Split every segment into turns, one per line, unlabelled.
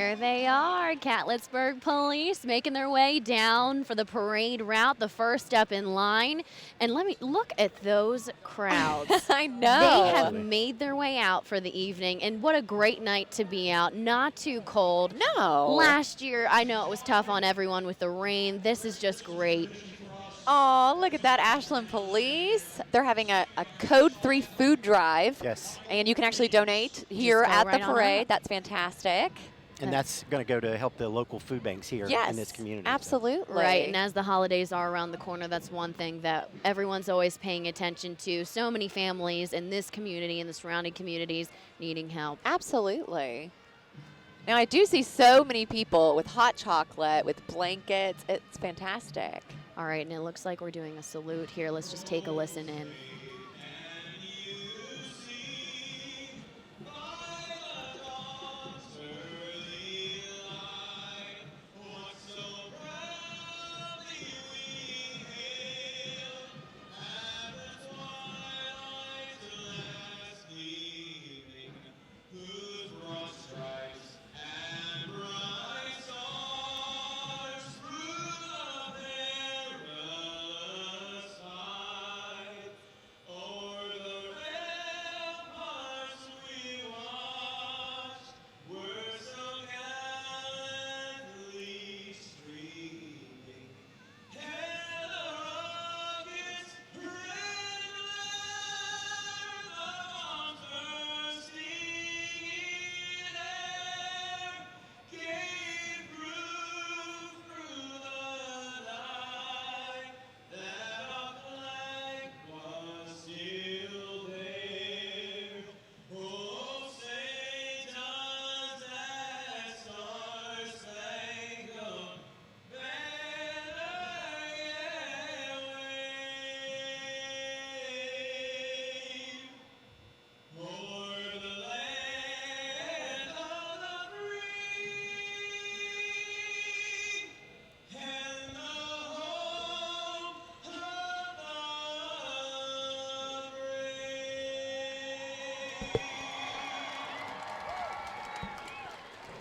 There they are, Catlettsburg Police making their way down for the parade route, the first step in line. And let me look at those crowds.
I know.
They have made their way out for the evening, and what a great night to be out. Not too cold.
No.
Last year, I know it was tough on everyone with the rain. This is just great.
Oh, look at that, Ashland Police. They're having a Code 3 food drive.
Yes.
And you can actually donate here
go
at
right
the
on
parade.
up.
That's fantastic.
And that's going to go to help the local food banks here in this community.
Absolutely.
Right, and as the holidays are around the corner, that's one thing that everyone's always paying attention to. So many families in this community and the surrounding communities needing help.
Absolutely. Now, I do see so many people with hot chocolate, with blankets. It's fantastic.
All right, and it looks like we're doing a salute here. Let's just take a listen in.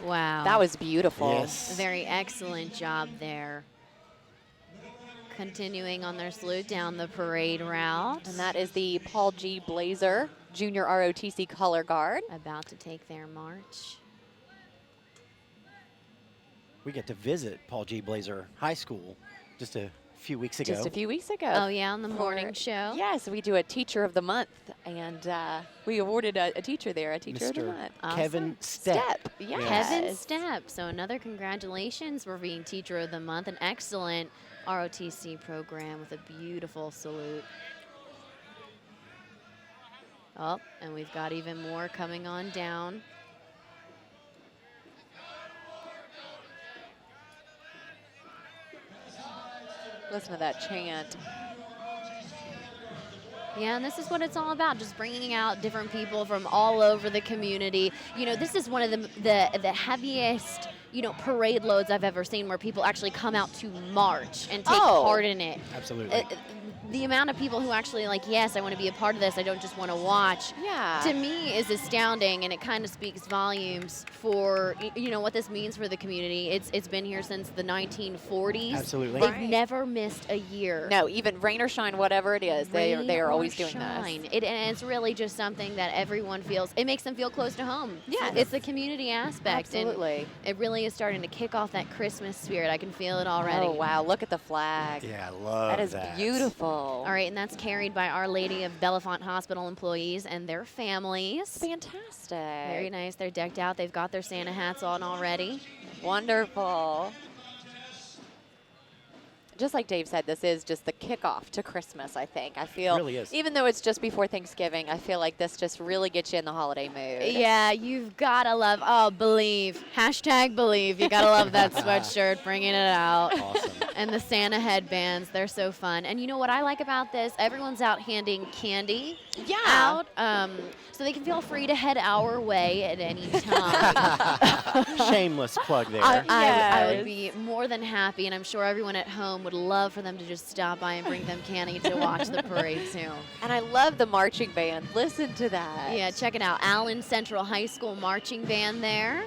Wow.
That was beautiful.
Yes.
A very excellent job there. Continuing on their salute down the parade route.
And that is the Paul G. Blazer Junior ROTC Color Guard.
About to take their march.
We get to visit Paul G. Blazer High School just a few weeks ago.
Just a few weeks ago.
Oh, yeah, on the morning show.
Yes, we do a Teacher of the Month, and we awarded a teacher there, a Teacher of the
Mr.
Month.
Kevin Stepp.
Yes.
Kevin Stepp. So another congratulations for being Teacher of the Month. An excellent ROTC program with a beautiful salute. Oh, and we've got even more coming on down.
Listen to that chant.
Yeah, and this is what it's all about, just bringing out different people from all over the community. You know, this is one of the heaviest, you know, parade loads I've ever seen where people actually come out to march and take part in it.
Absolutely.
The amount of people who actually like, yes, I want to be a part of this, I don't just want to watch,
Yeah.
to me is astounding, and it kind of speaks volumes for, you know, what this means for the community. It's been here since the 1940s.
Absolutely.
They've
Right.
never missed a year.
No, even rain or shine, whatever it is, they are always doing
shine.
this.
And it's really just something that everyone feels. It makes them feel close to home.
Yes.
It's the community aspect.
Absolutely.
And it really is starting to kick off that Christmas spirit. I can feel it already.
Oh, wow. Look at the flag.
Yeah, I love
That is beautiful.
All right, and that's carried by Our Lady of Bellefonte Hospital employees and their families.
Fantastic.
Very nice. They're decked out. They've got their Santa hats on already.
Wonderful. Just like Dave said, this is just the kickoff to Christmas, I think. I feel,
It really is.
even though it's just before Thanksgiving, I feel like this just really gets you in the holiday mood.
Yeah, you've got to love, believe. Hashtag believe. You got to love that sweatshirt, bringing it out.
Awesome.
And the Santa headbands, they're so fun. And you know what I like about this? Everyone's out handing candy out. So they can feel free to head our way at any time.
Shameless plug there.
I would be more than happy, and I'm sure everyone at home would love for them to just stop by and bring them candy to watch the parade too.
And I love the marching band. Listen to that.
Yeah, check it out. Allen Central High School marching band there.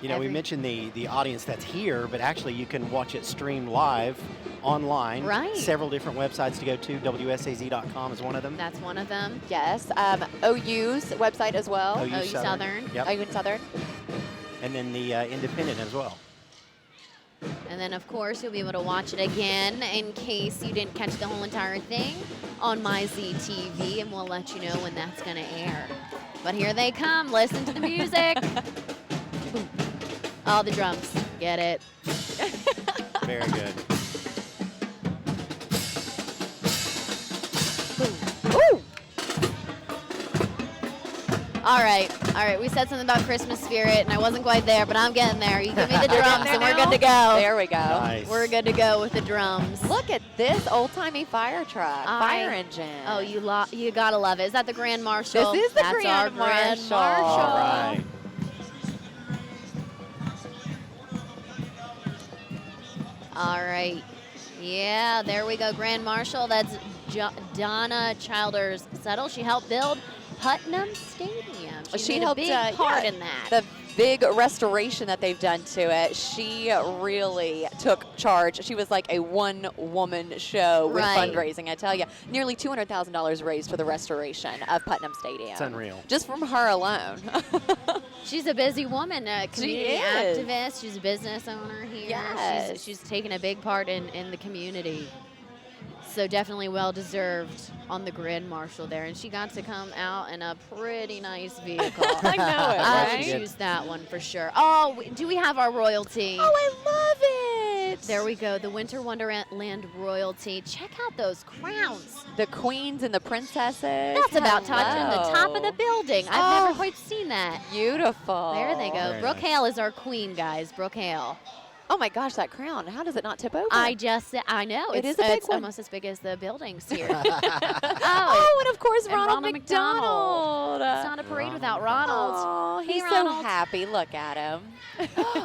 You know, we mentioned the audience that's here, but actually you can watch it streamed live online.
Right.
Several different websites to go to. WSAZ.com is one of them.
That's one of them.
Yes. OU's website as well.
OU
Southern.
Yep.
OU Southern.
And then the Independent as well.
And then, of course, you'll be able to watch it again in case you didn't catch the whole entire thing on my ZTV, and we'll let you know when that's going to air. But here they come. Listen to the music. Oh, the drums. Get it.
Very good.
Ooh.
All right. We said something about Christmas spirit, and I wasn't quite there, but I'm getting there. You give me the drums, and we're good to go.
There we go.
Nice.
We're good to go with the drums.
Look at this old-timey fire truck, fire engine.
Oh, you gotta love it. Is that the Grand Marshal?
This is the
That's
Grand
our Grand
Marshal.
All right.
All right. Yeah, there we go. Grand Marshal. That's Donna Childers Settle. She helped build Putnam Stadium. She made
helped
a big part in that.
The big restoration that they've done to it. She really took charge. She was like a one-woman show with
Right.
fundraising. I tell you, nearly $200,000 raised for the restoration of Putnam Stadium.
It's unreal.
Just from her alone.
She's a busy woman, a community
is.
activist. She's a business owner here.
Yes.
She's taken a big part in the community. So definitely well-deserved on the Grand Marshal there. And she got to come out in a pretty nice vehicle.
I know it,
I
right?
would choose that one for sure. Oh, do we have our royalty?
Oh, I love it.
There we go, the Winter Wonderland royalty. Check out those crowns.
The queens and the princesses.
That's about touching the top of the building. I've never quite seen that.
Beautiful.
There they go.
Very
Brooke
nice.
Hale is our queen, guys. Brooke Hale.
Oh my gosh, that crown. How does it not tip over?
I know.
It
It's,
is a big
it's
one.
almost as big as the buildings here.
Oh, and of course,
and
Ronald
Ronald
McDonald.
It's not a parade without Ronald.
Oh,
Hey,
he's
Ronald.
so happy. Look at him.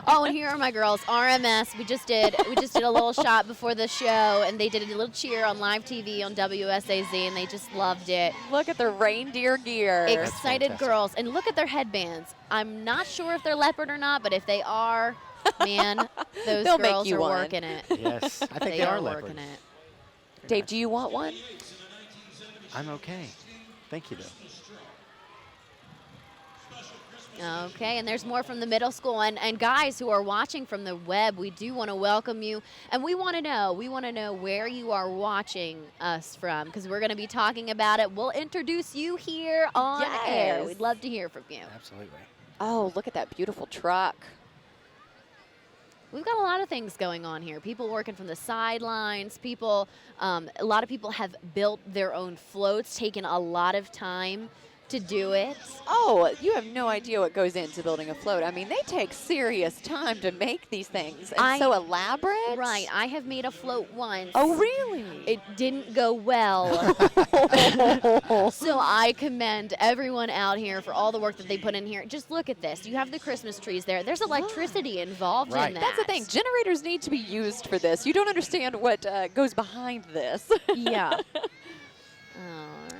Oh, and here are my girls, RMS. We just did a little shot before the show, and they did a little cheer on live TV on WSAZ, and they just loved it.
Look at the reindeer gear.
Excited
fantastic.
girls, and look at their headbands. I'm not sure if they're leopard or not, but if they are, man, those
They'll make
girls
you
are
one.
working it.
Yes, I think
They
they
are
are leopard.
working it.
Dave, do you want one?
I'm okay. Thank you, though.
Okay, and there's more from the middle school. And guys who are watching from the web, we do want to welcome you. And we want to know where you are watching us from, because we're going to be talking about it. We'll introduce you here on air.
Yes.
We'd love to hear from you.
Absolutely.
Oh, look at that beautiful truck.
We've got a lot of things going on here. People working from the sidelines. People, a lot of people have built their own floats, taken a lot of time to do it.
Oh, you have no idea what goes into building a float. I mean, they take serious time to make these things. And so elaborate.
Right. I have made a float once.
Oh, really?
It didn't go well. So I commend everyone out here for all the work that they put in here. Just look at this. You have the Christmas trees there. There's electricity involved
Right.
in that.
That's the thing. Generators need to be used for this. You don't understand what goes behind this.
Yeah.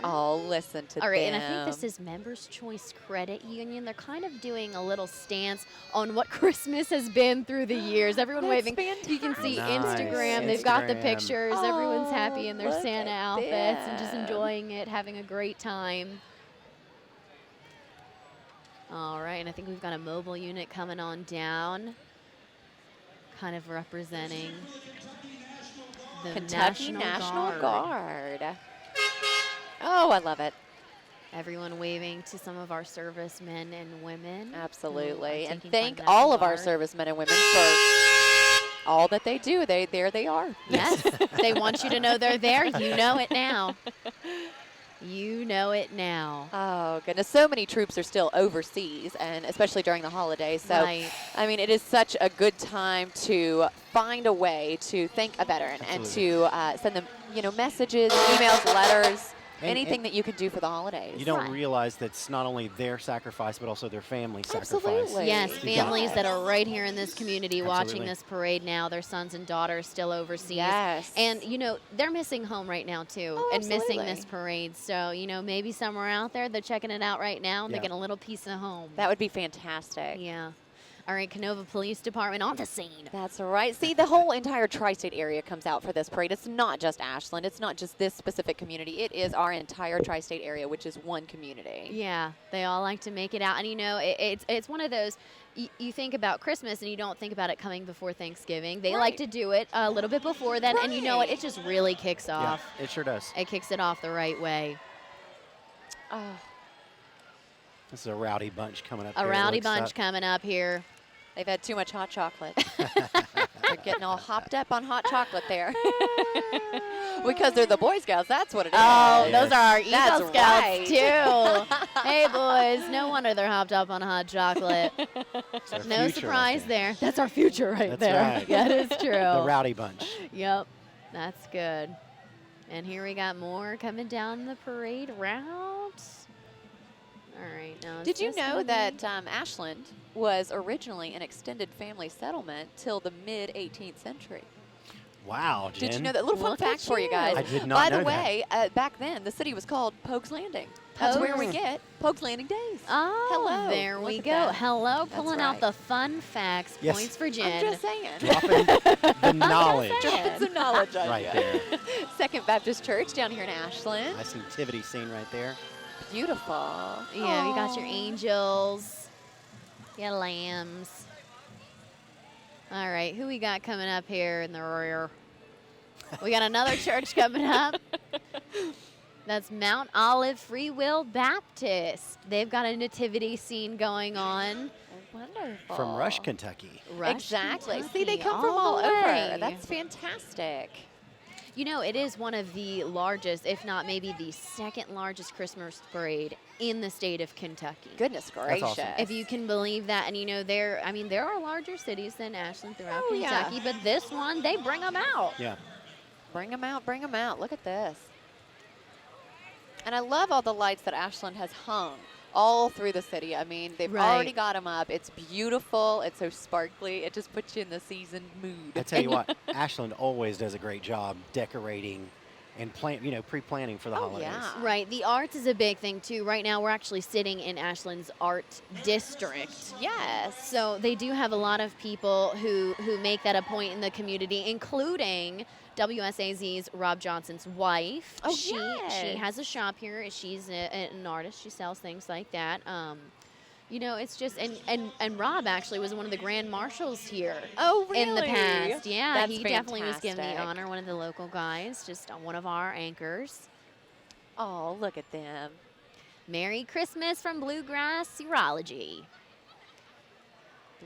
Oh, listen to
All right,
them.
and I think this is Members Choice Credit Union. They're kind of doing a little stance on what Christmas has been through the years. Everyone
That's
waving. You can see
Nice.
Instagram. They've got the
Instagram.
pictures. Everyone's happy in their
look
Santa
at
outfits and just
them.
enjoying it, having a great time. All right, and I think we've got a mobile unit coming on down, kind of representing the
Kentucky National Guard. Oh, I love it.
Everyone waving to some of our servicemen and women.
Absolutely.
who are
And
taking
thank
part in the
all of our
National Guard.
servicemen and women for all that they do. There they are.
Yes, they want you to know they're there. You know it now. You know it now.
Oh, goodness. So many troops are still overseas, and especially during the holidays. So,
Right.
I mean, it is such a good time to find a way to thank a veteran and to send them, messages, emails, letters, anything that you can do for the holidays.
You don't
Right.
realize that it's not only their sacrifice, but also their family sacrifice.
Absolutely.
Yes,
You
families
got
that
it.
are right here in this community watching
Absolutely.
this parade now, their sons and daughters still overseas.
Yes.
And, they're missing home right now, too,
Oh,
and missing
absolutely.
this parade. So, maybe somewhere out there, they're checking it out right now, and they're
Yeah.
getting a little piece of home.
That would be fantastic.
Yeah. All right, Canova Police Department on the scene.
That's right. See, the whole entire tri-state area comes out for this parade. It's not just Ashland. It's not just this specific community. It is our entire tri-state area, which is one community.
Yeah, they all like to make it out. And, you know, it's one of those, you think about Christmas and you don't think about it coming before Thanksgiving. They like to do it a little bit before then. And you know what? It just really kicks off.
Yeah, it sure does.
It kicks it off the right way.
Oh,
This is a rowdy bunch coming up
A
here, it
rowdy
looks
bunch
like.
coming up here.
they've had too much hot chocolate. They're getting all hopped up on hot chocolate there. Because they're the Boy Scouts, that's what it is.
Oh,
Yes.
those are our Eagle
That's
Scouts,
right.
too. Hey, boys, no wonder they're hopped up on hot chocolate.
It's our
No
future right
surprise
there.
there. That's our future right
That's
there.
right.
That is true.
The rowdy bunch.
Yep, that's good. And here we got more coming down the parade route. All right, now. is
Did you
this
know
gonna
that
be-
Ashland was originally an extended family settlement till the mid-18th century?
Wow, Jen.
Did you know that? Little fun
Look at
fact for you guys.
I did not
By
know
the
that.
way, back then, the city was called Pogue's Landing. That's where we
Pogues.
get Pogue's Landing Days.
Oh,
Hello.
there
Look
we
at
go.
that.
Hello,
That's
pulling out
right.
the fun facts.
Yes.
Points for
I'm
Jen.
just saying.
Dropping the knowledge
saying.
Some knowledge on
right
ya.
there.
Second Baptist Church down here in Ashland.
Nice nativity scene right there.
Beautiful.
Yeah, you got your
Aw.
angels, your lambs. All right, who we got coming up here in the rear? We got another church coming up. That's Mount Olive Free Will Baptist. They've got a nativity scene going on.
Wonderful.
From Rush, Kentucky.
Rush,
Exactly. See,
Kentucky,
they come from all
the
over.
way.
That's fantastic.
You know, it is one of the largest, if not maybe the second largest Christmas parade in the state of Kentucky.
Goodness gracious.
awesome.
If you can believe that. And, you know, there are larger cities than Ashland throughout
Oh, yeah.
Kentucky, but this one, they bring them out.
Yeah.
Bring them out, bring them out. Look at this. And I love all the lights that Ashland has hung all through the city. I mean, they've
Right.
already got them up. It's beautiful. It's so sparkly. It just puts you in the season mood.
I tell you what, Ashland always does a great job decorating and pre-planning for the
Oh,
holidays.
yeah.
Right. The arts is a big thing, too. Right now, we're actually sitting in Ashland's art district.
Yes.
So they do have a lot of people who make that a point in the community, including WSAZ's Rob Johnson's wife.
Oh,
she
yes.
has a shop here. She's an artist. She sells things like that. You know, it's just and Rob actually was one of the grand marshals here.
Oh, really?
In the past, yeah,
That's
he definitely was given the
fantastic.
honor. One of the local guys, just one of our anchors.
Oh, look at them.
Merry Christmas from Bluegrass Urology.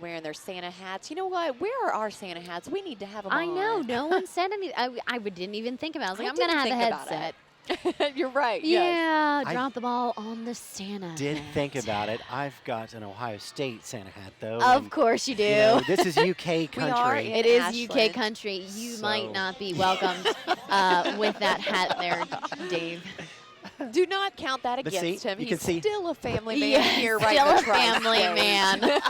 Wearing their Santa hats. You know what? Where are our Santa hats? We need to have them
I
on.
know, no one said anything. I didn't even think about it. I was like,
I
I'm going to have a
didn't think about
headset.
it. You're right. Yes.
Yeah,
I
drop the ball on the Santa.
Did
hat.
think about it. I've got an Ohio State Santa hat, though.
Of
and,
course you do.
you know, this is UK country.
We are in
It is
Ashland.
UK country. You might
So-
not be welcomed with that hat there, Dave.
Do not count that
But
against
see,
him.
you
He's
can see-
still a family man
Yes,
here, right?
still
in the
a family
tri-state.
man.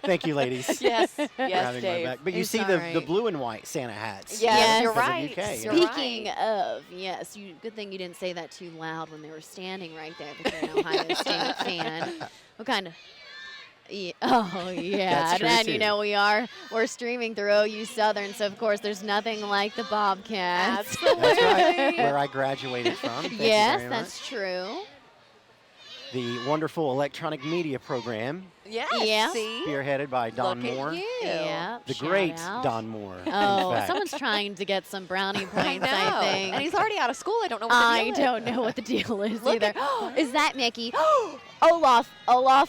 Thank you, ladies.
Yes,
for
yes,
having my
Dave.
back. But you
It's
see
all
the
right.
blue and white Santa hats.
Yes,
you're
because of
right.
UK, you
You're
know?
right.
Speaking of, yes, good thing you didn't say that too loud when they were standing right there. If you're an Ohio State fan, what kind of? Yeah, oh yeah,
That's true,
and
too.
you know we're streaming through OU Southern, so of course there's nothing like the Bobcats.
Absolutely.
That's right, where I graduated from. Thank you
Yes,
very
that's true.
much. The wonderful electronic media program,
Yes.
Yeah.
See?
spearheaded by Don
Look
Moore.
At you.
Yeah,
The
shout
great
out.
Don Moore. in
Oh,
fact.
someone's trying to get some brownie
I
points.
know.
I think.
And he's already out of school. I don't know what the
I
deal is.
don't know what the deal is
Look
either.
at-
Is that Mickey? Olaf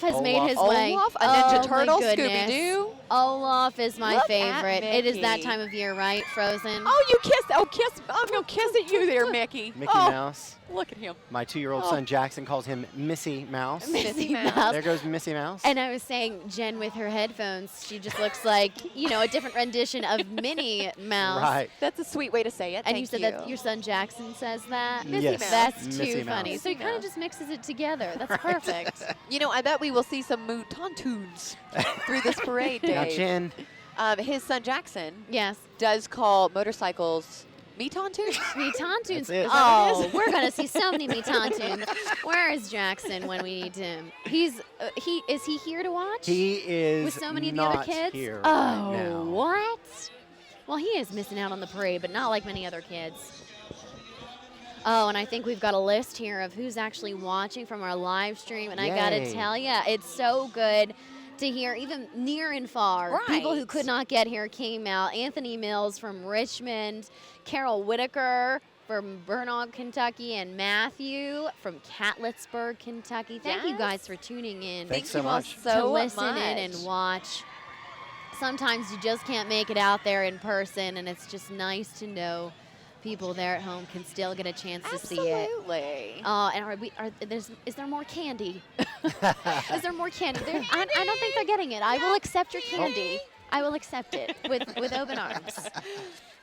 has made his way.
Olaf, a Ninja
Oh,
Turtle,
my goodness.
Scooby-Doo.
Olaf is my
Look at
favorite. It is that
Mickey.
time of year, right? Frozen.
Oh, you kissed. Oh, kiss. I'm going to kiss at you there, Mickey.
Mickey
oh,
Mouse.
Look at him.
My 2-year-old
Oh.
son Jackson calls him Missy Mouse.
Missy
Mouse.
Mouse.
There goes Missy Mouse.
And I was saying, Jen with her headphones, she just looks like, a different rendition of Minnie Mouse.
Right.
That's a sweet way to say it.
And
Thank
you said that your son Jackson says that?
Missy
Yes.
Mouse.
That's
Missy
too funny.
Mouse.
So he kind of
Mouse.
just mixes it together. That's
Right.
perfect.
You know, I bet we will see some Mutantoons through this parade,
Now,
Dave.
Jen,
His son Jackson
Yes.
does call motorcycles Meatontunes?
Meatontunes.
That's it.
Oh, we're gonna see so many Meatontunes. Where is Jackson when we need him? Is he here to watch?
He is
with so many of the
not
other kids.
here
Oh,
right now.
what? Well, he is missing out on the parade, but not like many other kids. Oh, and I think we've got a list here of who's actually watching from our live stream, and I gotta
Yay.
tell you, it's so good to hear, even near and far. People who
Right.
could not get here came out. Anthony Mills from Richmond, Carol Whitaker from Burnaug, Kentucky, and Matthew from Catlettsburg, Kentucky. Thank you
Yes.
guys for tuning in.
Thanks so
you all
much.
so
to listen
much.
in and watch. Sometimes you just can't make it out there in person, and it's just nice to know people there at home can still get a chance to see it.
Absolutely.
And is there more candy? Is there more candy? I don't think they're getting it. I will accept your candy. I will accept it with open arms.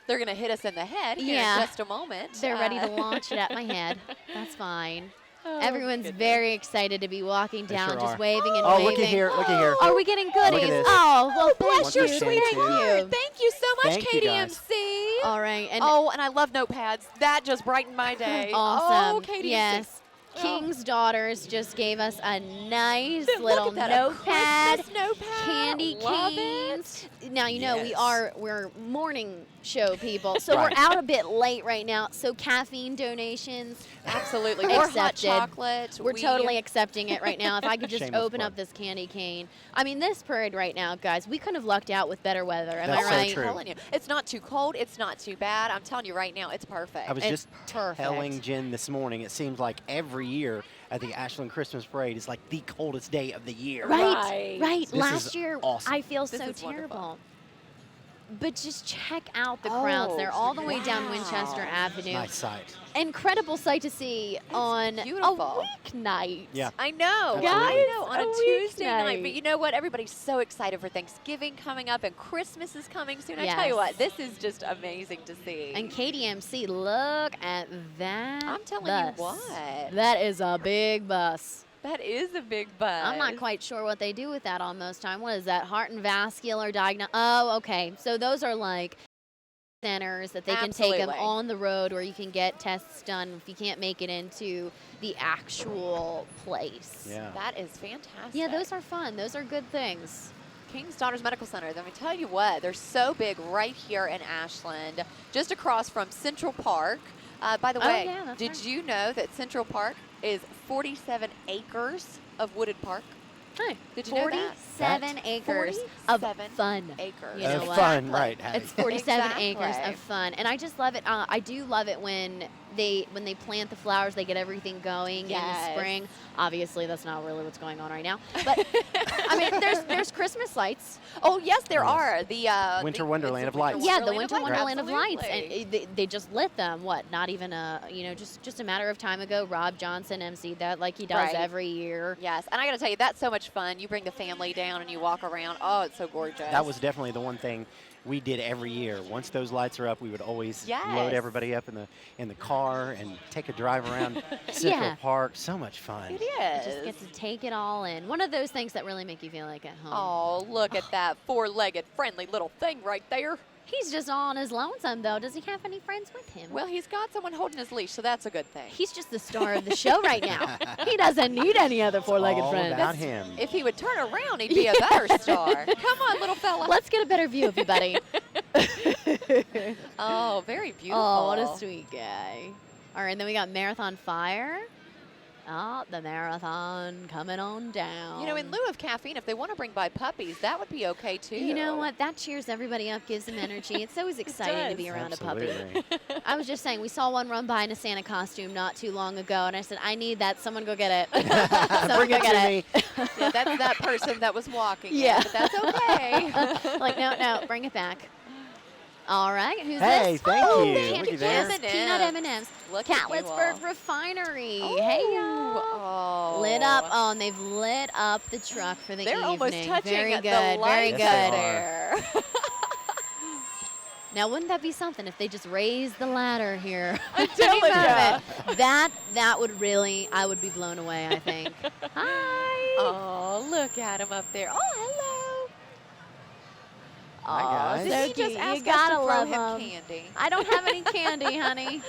They're going to hit us in the head here
Yeah.
in just a moment.
They're ready to launch it at my head. That's fine.
Oh,
Everyone's
goodness.
very excited to be walking
They
down,
sure
just
are.
waving and
Oh,
waving.
look at here, look at here.
Are we getting goodies?
this.
Oh, well,
Bless
thank
your
you.
Thank
sweet
you.
heart. Thank you so much,
Thank you, guys.
KDMC.
All right. And
Oh, and I love notepads. That just brightened my day.
awesome.
Oh, KDMC.
Yes.
Oh.
King's Daughters just gave us a nice
Look
little
at that,
notepad.
a Christmas notepad.
Candy
Love
canes. Now you know
Yes.
we're morning show people, so
Right.
we're out a bit late right now. So caffeine donations,
Absolutely. Or hot
Accepted.
chocolate.
we're totally accepting it right now. If I could just
Shameless
open
plug.
up this candy cane. I mean, this parade right now, guys, we couldn't have lucked out with better weather. Am
That's
I
so
right?
true.
I'm telling you, it's not too cold. It's not too bad. I'm telling you right now, it's perfect.
I was
It's
just
perfect.
telling Jen this morning, it seems like every year at the Ashland Christmas Parade is like the coldest day of the year.
Right,
Right.
right.
This
Last
is
year,
awesome.
I feel
This
so
is wonderful.
terrible. But just check out the crowds.
Oh,
They're all the way down
wow.
Winchester Avenue.
Nice sight.
Incredible sight to see on
beautiful.
a weeknight.
Yeah.
I know,
Absolutely.
I know, on
a
a Tuesday night.
weeknight.
But you know what? Everybody's so excited for Thanksgiving coming up, and Christmas is coming soon. I tell
Yes.
you what, this is just amazing to see.
And KDMC, look at that.
I'm telling
bus.
you what,
That is a big bus.
that is a big buzz.
I'm not quite sure what they do with that all most time. What is that? Heart and vascular diagnosis. Oh, okay. So those are like centers that they can take them
Absolutely.
on the road where you can get tests done if you can't make it into the actual place.
Yeah.
That is fantastic.
Yeah, those are fun. Those are good things.
King's Daughters Medical Center. Let me tell you what, they're so big right here in Ashland, just across from Central Park. By the
Oh,
way,
yeah, that's
did
right.
you know that Central Park is 47 acres of wooded park?
Hey,
Did you know that?
47 acres of
47
fun.
Acres.
You know
Of
what?
fun, right. Hattie.
It's 47 acres
Exactly.
of fun, and I just love it. I do love it when they plant the flowers, they get everything going in
Yes.
the spring. Obviously, that's not really what's going on right now, but I mean, there's Christmas lights.
Oh, yes, there
Yes.
are. The
Winter
the-
Wonderland
it's
of Lights.
Yeah, the Winter Wonderland of Lights,
Absolutely.
and they just lit them. What? Not even just a matter of time ago. Rob Johnson emceed that like he does
Right.
every year.
Yes, and I got to tell you, that's so much fun. You bring the family down and you walk around. Oh, it's so gorgeous.
That was definitely the one thing we did every year. Once those lights are up, we would always
Yes.
load everybody up in the car and take a drive around Central
Yeah.
Park. So much fun.
It
You
is.
just get to take it all in. One of those things that really make you feel like at home.
Oh, look at that four-legged, friendly little thing right there.
He's just all on his lonesome, though. Does he have any friends with him?
Well, he's got someone holding his leash, so that's a good thing.
He's just the star of the show right now. He doesn't need any other four-legged
All
friends.
about him.
If he would turn around, he'd be a better star. Come on, little fella.
Let's get a better view of you, buddy.
Oh, very beautiful.
Oh, what a sweet guy. All right, and then we got Marathon Fire. Oh, the marathon coming on down.
You know, in lieu of caffeine, if they want to bring by puppies, that would be okay, too.
You know what? That cheers everybody up, gives them energy. It's always exciting to be
does.
around a puppy.
Absolutely.
I was just saying, we saw one run by in a Santa costume not too long ago, and I said, I need that. Someone go get it. Someone
Bring
go
it
get
to
it.
me.
Yeah, that's that person that was walking.
Yeah.
But that's okay.
Like, no, bring it back. All right, who's
Hey,
this?
thank
Oh,
you.
Candy
Look at there.
Kiss, peanut M&Ms.
Look at you
Catlettsburg
all.
Refinery. Hey, y'all.
Oh.
Lit up. Oh, and they've lit up the truck for the
They're
evening.
almost touching
Very
the
good. Very
lights
good.
Yes, they
there.
Now, wouldn't that be something if they just raised the ladder here?
I'm telling ya.
That would really, I would be blown away, I think. Hi.
Oh, look at him up there. Oh, hello.
Hi,
Oh,
guys.
so
He
cute.
just
You
asked us
gotta
to throw
love
him
him.
candy.
I don't have any candy, honey.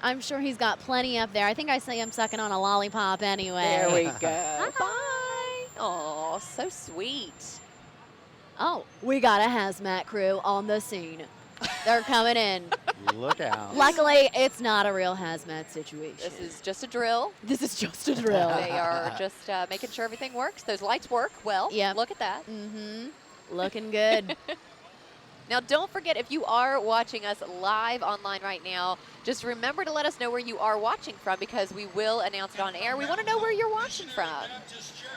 I'm sure he's got plenty up there. I think I see him sucking on a lollipop anyway.
There we go.
Hi.
Bye. Oh, so sweet.
Oh, we got a hazmat crew on the scene. They're coming in.
Look out.
Luckily, it's not a real hazmat situation.
This is just a drill.
This is just a drill.
They are just making sure everything works. Those lights work well.
Yep.
Look at that.
Mm-hmm. Looking good.
Now, don't forget, if you are watching us live online right now, just remember to let us know where you are watching from because we will announce it on air. We want to know where you're watching from.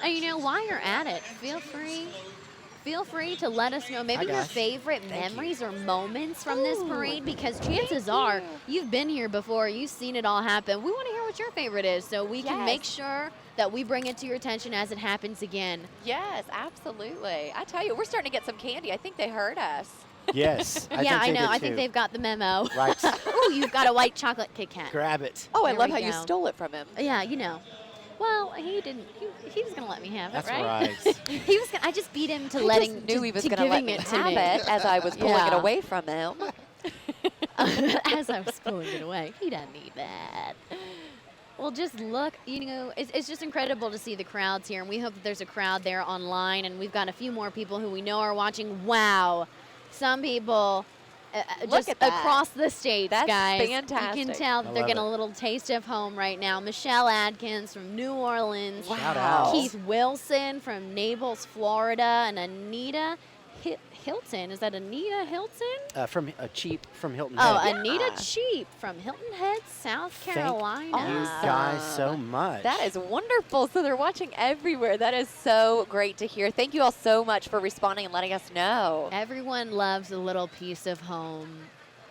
And you know, while you're at it, feel free to let us know maybe
Hi,
your
guys.
favorite
Thank you.
memories or moments from this
Ooh,
parade because chances are
you.
you've been here before, you've seen it all happen. We want to hear what your favorite is so we can make
Yes.
sure that we bring it to your attention as it happens again.
Yes, absolutely. I tell you, we're starting to get some candy. I think they heard us.
Yes.
Yeah,
think
I
they
know.
did
I think
too.
they've got the memo.
Right.
Ooh, you've got a white chocolate Kit Kat.
Grab it.
Oh, I
There
love
we
how you
go.
stole it from him.
Yeah, you know. Well, he didn't. He was gonna let me have it,
That's
right?
right.
He was. I just beat him to
I
letting.
just knew he was
to
going to let
giving
me
it to
have
me.
it as I was pulling it
Yeah.
away from him.
As I was pulling it away, he doesn't need that. Well, just look, you know, it's just incredible to see the crowds here, and we hope that there's a crowd there online, and we've got a few more people who we know are watching. Wow, some people
Look
just
at that.
across the states,
That's
guys. You
fantastic.
can tell that
I
they're
love
getting
it.
a little taste of home right now. Michelle Adkins from New Orleans.
Shout out.
Keith Wilson from Naples, Florida, and Anita Hilton. Is that Anita Hilton?
From Cheap from Hilton
Oh,
Head.
Anita Cheap from Hilton Head, South Carolina.
Thank you guys so
Awesome.
much.
That is wonderful. So they're watching everywhere. That is so great to hear. Thank you all so much for responding and letting us know.
Everyone loves a little piece of home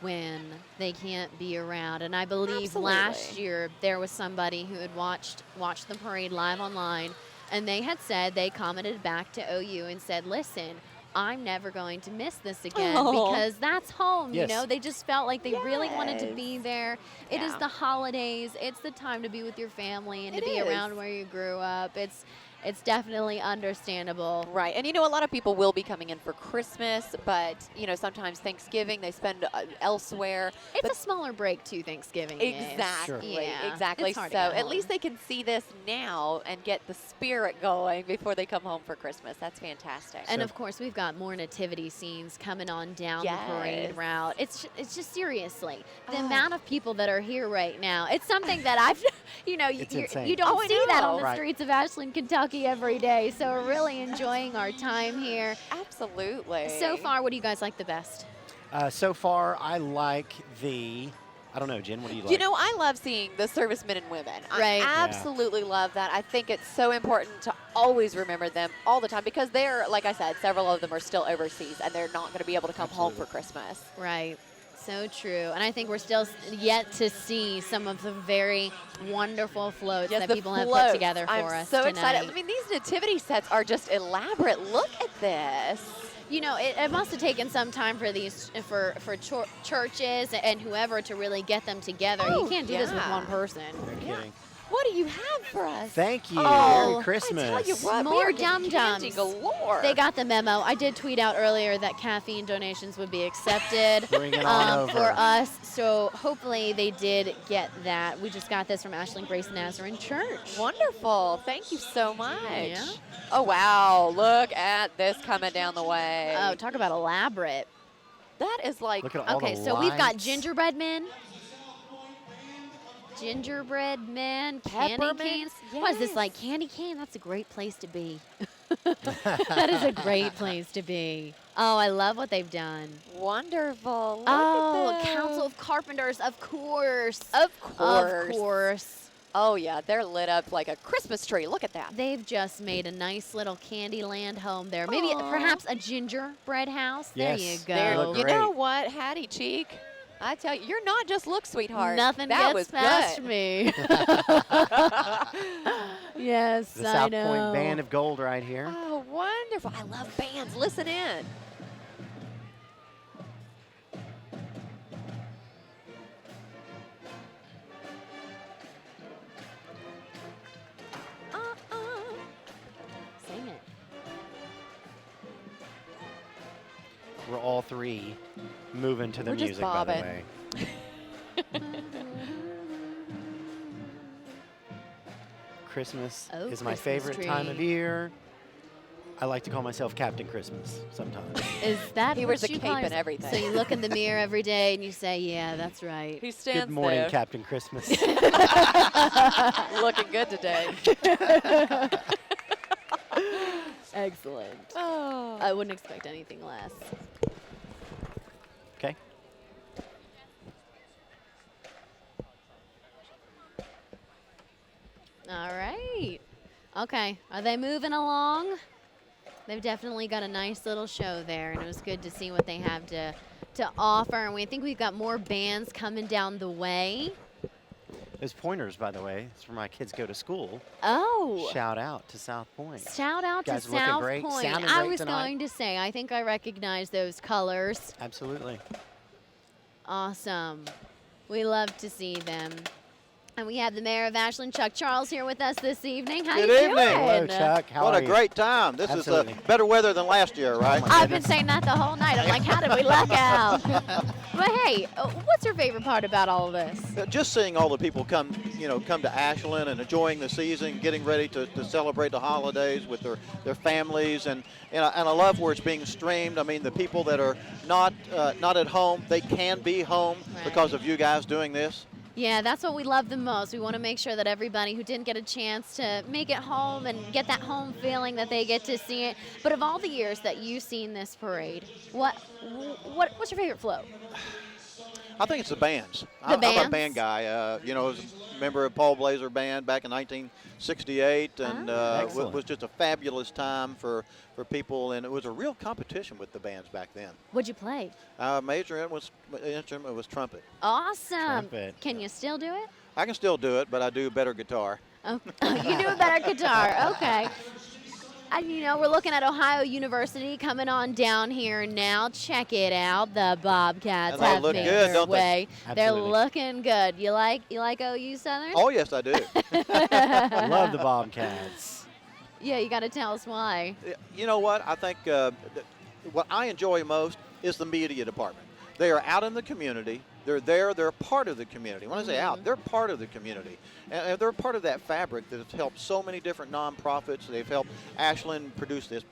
when they can't be around. And I believe last
Absolutely.
year there was somebody who had watched the parade live online, and they had said, they commented back to OU and said, listen, I'm never going to miss this again
Oh.
because that's home.
Yes.
You know, they just felt like they really wanted to
Yes.
be there. It is
Yeah.
the holidays. It's the time to be with your family and
It
to be
is.
around where you grew up. It's definitely understandable.
Right. And you know, a lot of people will be coming in for Christmas, but, you know, sometimes Thanksgiving they spend elsewhere.
It's
But
a smaller break to Thanksgiving.
exactly.
Yeah,
Exactly.
it's hard
So
to get
at
home.
least they can see this now and get the spirit going before they come home for Christmas. That's fantastic.
And
So-
of course, we've got more nativity scenes coming on down
Yes.
the parade route. It's just seriously the
Oh.
amount of people that are here right now. It's something that I've, you know,
It's insane.
you don't
Oh, I
see that on
know.
the
Right.
streets of Ashland, Kentucky every day. So we're really enjoying our time here.
Absolutely.
So far, what do you guys like the best?
So far, I like the. I don't know, Jen. What do you like?
You know, I love seeing the servicemen and women.
Right.
I absolutely love that. I think it's so important to always remember them all the time because they're, like I said, several of them are still overseas and they're not going to be able to come home for Christmas.
Right. So true. And I think we're still yet to see some of the very wonderful floats that
the
people have
floats.
put together for
I'm
us
so
tonight.
excited. I mean, these nativity sets are just elaborate. Look at this.
You know, it must have taken some time for these for churches and whoever to really get them together.
Oh,
You can't do this with
yeah.
one person.
You're
Yeah.
kidding.
What do you have for us?
Thank you.
Oh,
Merry Christmas.
I tell you what, we
More
are getting candy
dum-dums.
galore.
They got the memo. I did tweet out earlier that caffeine donations would be accepted
Bring it on over.
for us. So hopefully they did get that. We just got this from Ashland Grace Nazarene Church.
Wonderful. Thank you so much.
Yeah.
Oh, wow. Look at this coming down the way.
Oh, talk about elaborate.
That is like,
Look at all
Okay,
the
so we've got
lights.
gingerbread men. Gingerbread men, candy
Peppermints,
canes. What is this,
yes.
like candy cane? That's a great place to be. That is a great place to be. Oh, I love what they've done.
wonderful. Look
Oh,
at this.
Council of Carpenters, of course.
Of course.
Of course.
Oh, yeah. They're lit up like a Christmas tree. Look at that.
They've just made a nice little Candyland home there. Maybe
Aw.
perhaps a gingerbread house. There you
Yes,
go.
they look
You
great.
know what, Hattie Cheek? I tell you, you're not just look, sweetheart.
Nothing
that
gets
was
past
good.
me. Yes,
The
I
South
know.
Point Band of Gold right here.
Oh, wonderful. I love bands. Listen in.
Sing it.
We're all three moving to the
We're just
music, by the
bobbing.
way. Christmas
Oh,
is my
Christmas
favorite time of
tree.
year. I like to call myself Captain Christmas sometimes.
Is that
He
what
wears a
you
cape
call
and
yourself?
everything.
So you look in the mirror every day and you say, yeah, that's right.
He stands
Good morning,
there
Captain Christmas.
looking good today.
Excellent.
Oh.
I wouldn't expect anything less.
Okay.
All right. Okay. Are they moving along? They've definitely got a nice little show there, and it was good to see what they have to offer. And we think we've got more bands coming down the way.
Those pointers, by the way, it's where my kids go to school.
Oh.
Shout out to South Point.
Shout out to
Guys are looking
South
great,
Point.
sounding
I
great
was
tonight.
going to say, I think I recognize those colors.
Absolutely.
Awesome. We love to see them. And we have the mayor of Ashland, Chuck Charles, here with us this evening. How
Good
you
evening.
doing?
Hello, Chuck. How
What
are
a
you?
great time. This
Absolutely.
is better weather than last year, right?
I've been saying that the whole night. I'm like, how did we luck out? But hey, what's your favorite part about all of this?
Just seeing all the people come to Ashland and enjoying the season, getting ready to celebrate the holidays with their families, and I love where it's being streamed. I mean, the people that are not at home, they can be home
Right.
because of you guys doing this.
Yeah, that's what we love the most. We want to make sure that everybody who didn't get a chance to make it home and get that home feeling that they get to see it. But of all the years that you've seen this parade, what's your favorite float?
I think it's the bands.
The
I'm
bands?
a band guy. I was a member of Paul Blazer Band back in 1968, and
Excellent.
it was just a fabulous time for people, and it was a real competition with the bands back then.
What'd you play?
Major instrument was trumpet.
Awesome.
Trumpet.
Can you still do it?
I can still do it, but I do better guitar.
Oh, you do a better guitar. Okay. And we're looking at Ohio University coming on down here now. Check it out. The Bobcats
And they
have
look
made
good,
their
don't they?
way. They're
Absolutely.
looking good. You like OU Southern?
Oh, yes, I do.
Love the Bobcats.
Yeah, you got to tell us why.
You know what? I think what I enjoy most is the media department. They are out in the community. They're there. They're part of the community. When I say out, they're part of the community. And they're part of that fabric that has helped so many different nonprofits. They've helped Ashland produce this,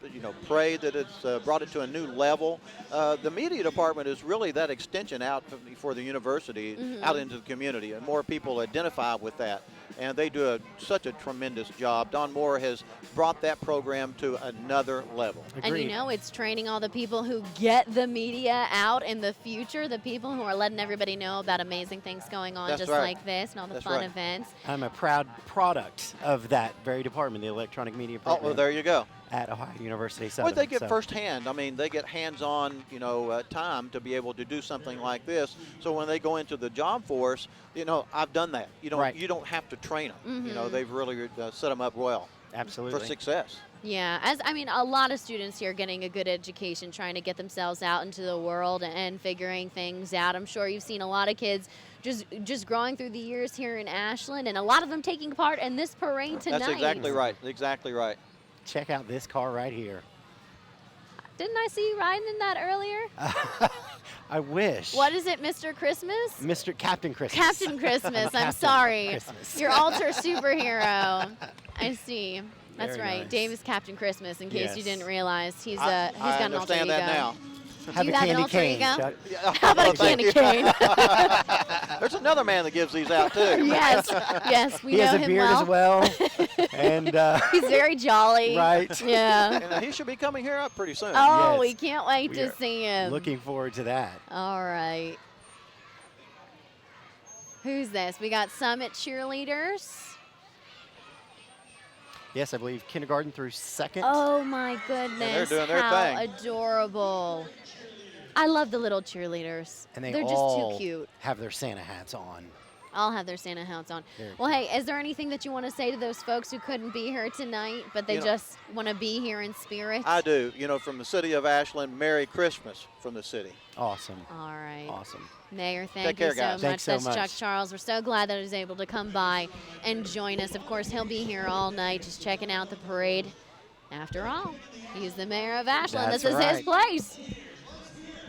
parade that it's brought it to a new level. The media department is really that extension out for the university, out into the community, and more people identify with that. And they do such a tremendous job. Don Moore has brought that program to another level.
Agreed.
And it's training all the people who get the media out in the future, the people who are letting everybody know about amazing things going on
That's
just
right.
like this and all the
That's
fun
right.
events.
I'm a proud product of that very department, the electronic media
Oh,
program
well, there you go.
at Ohio University
Well,
Southern.
they get
So,
firsthand. I mean, they get hands-on, time to be able to do something like this. So when they go into the job force, I've done that.
Right.
You don't have to train them.
Mhm.
They've really set them up well
Absolutely.
for success.
Yeah, a lot of students here getting a good education, trying to get themselves out into the world and figuring things out. I'm sure you've seen a lot of kids just growing through the years here in Ashland, and a lot of them taking part in this parade tonight.
That's exactly right. Exactly right.
Check out this car right here.
Didn't I see you riding in that earlier?
I wish.
What is it, Mr. Christmas?
Mr. Captain Christmas.
Captain Christmas. I'm
Captain
sorry.
Christmas.
Your alter superhero. I see. That's
Very
right.
nice.
Dave is Captain Christmas. In case you
Yes.
didn't realize, he's
I
got an alter
understand
ego.
that now.
Have
you
a
have an
candy
alter
cane,
ego?
Chuck.
How about a
Thank
candy
you.
cane?
There's another man that gives these out, too.
yes, we
He
know
has a
him
beard
well.
as well. And
He's very jolly.
right.
Yeah.
And he should be coming here up pretty soon.
Oh,
Yes.
we can't wait
We
to
are
see him.
Looking forward to that.
All right. Who's this? We got Summit Cheerleaders.
Yes, I believe kindergarten through second.
Oh my goodness.
doing their
How
thing.
adorable. I love the little cheerleaders.
And
They're just
all
too cute.
have their Santa hats on.
All have their Santa hats on.
Very
Well, hey, is there anything that you want to say to those folks who couldn't be here tonight, but they just want to be here in spirit?
I do. From the city of Ashland, Merry Christmas from the city.
Awesome.
All right.
Awesome.
Mayor, thank
Take care,
you so
guys.
much.
Thanks so
That's
much.
Chuck Charles. We're so glad that he's able to come by and join us. Of course, he'll be here all night just checking out the parade. After all, he's the mayor of Ashland.
That's
this is his
right.
place.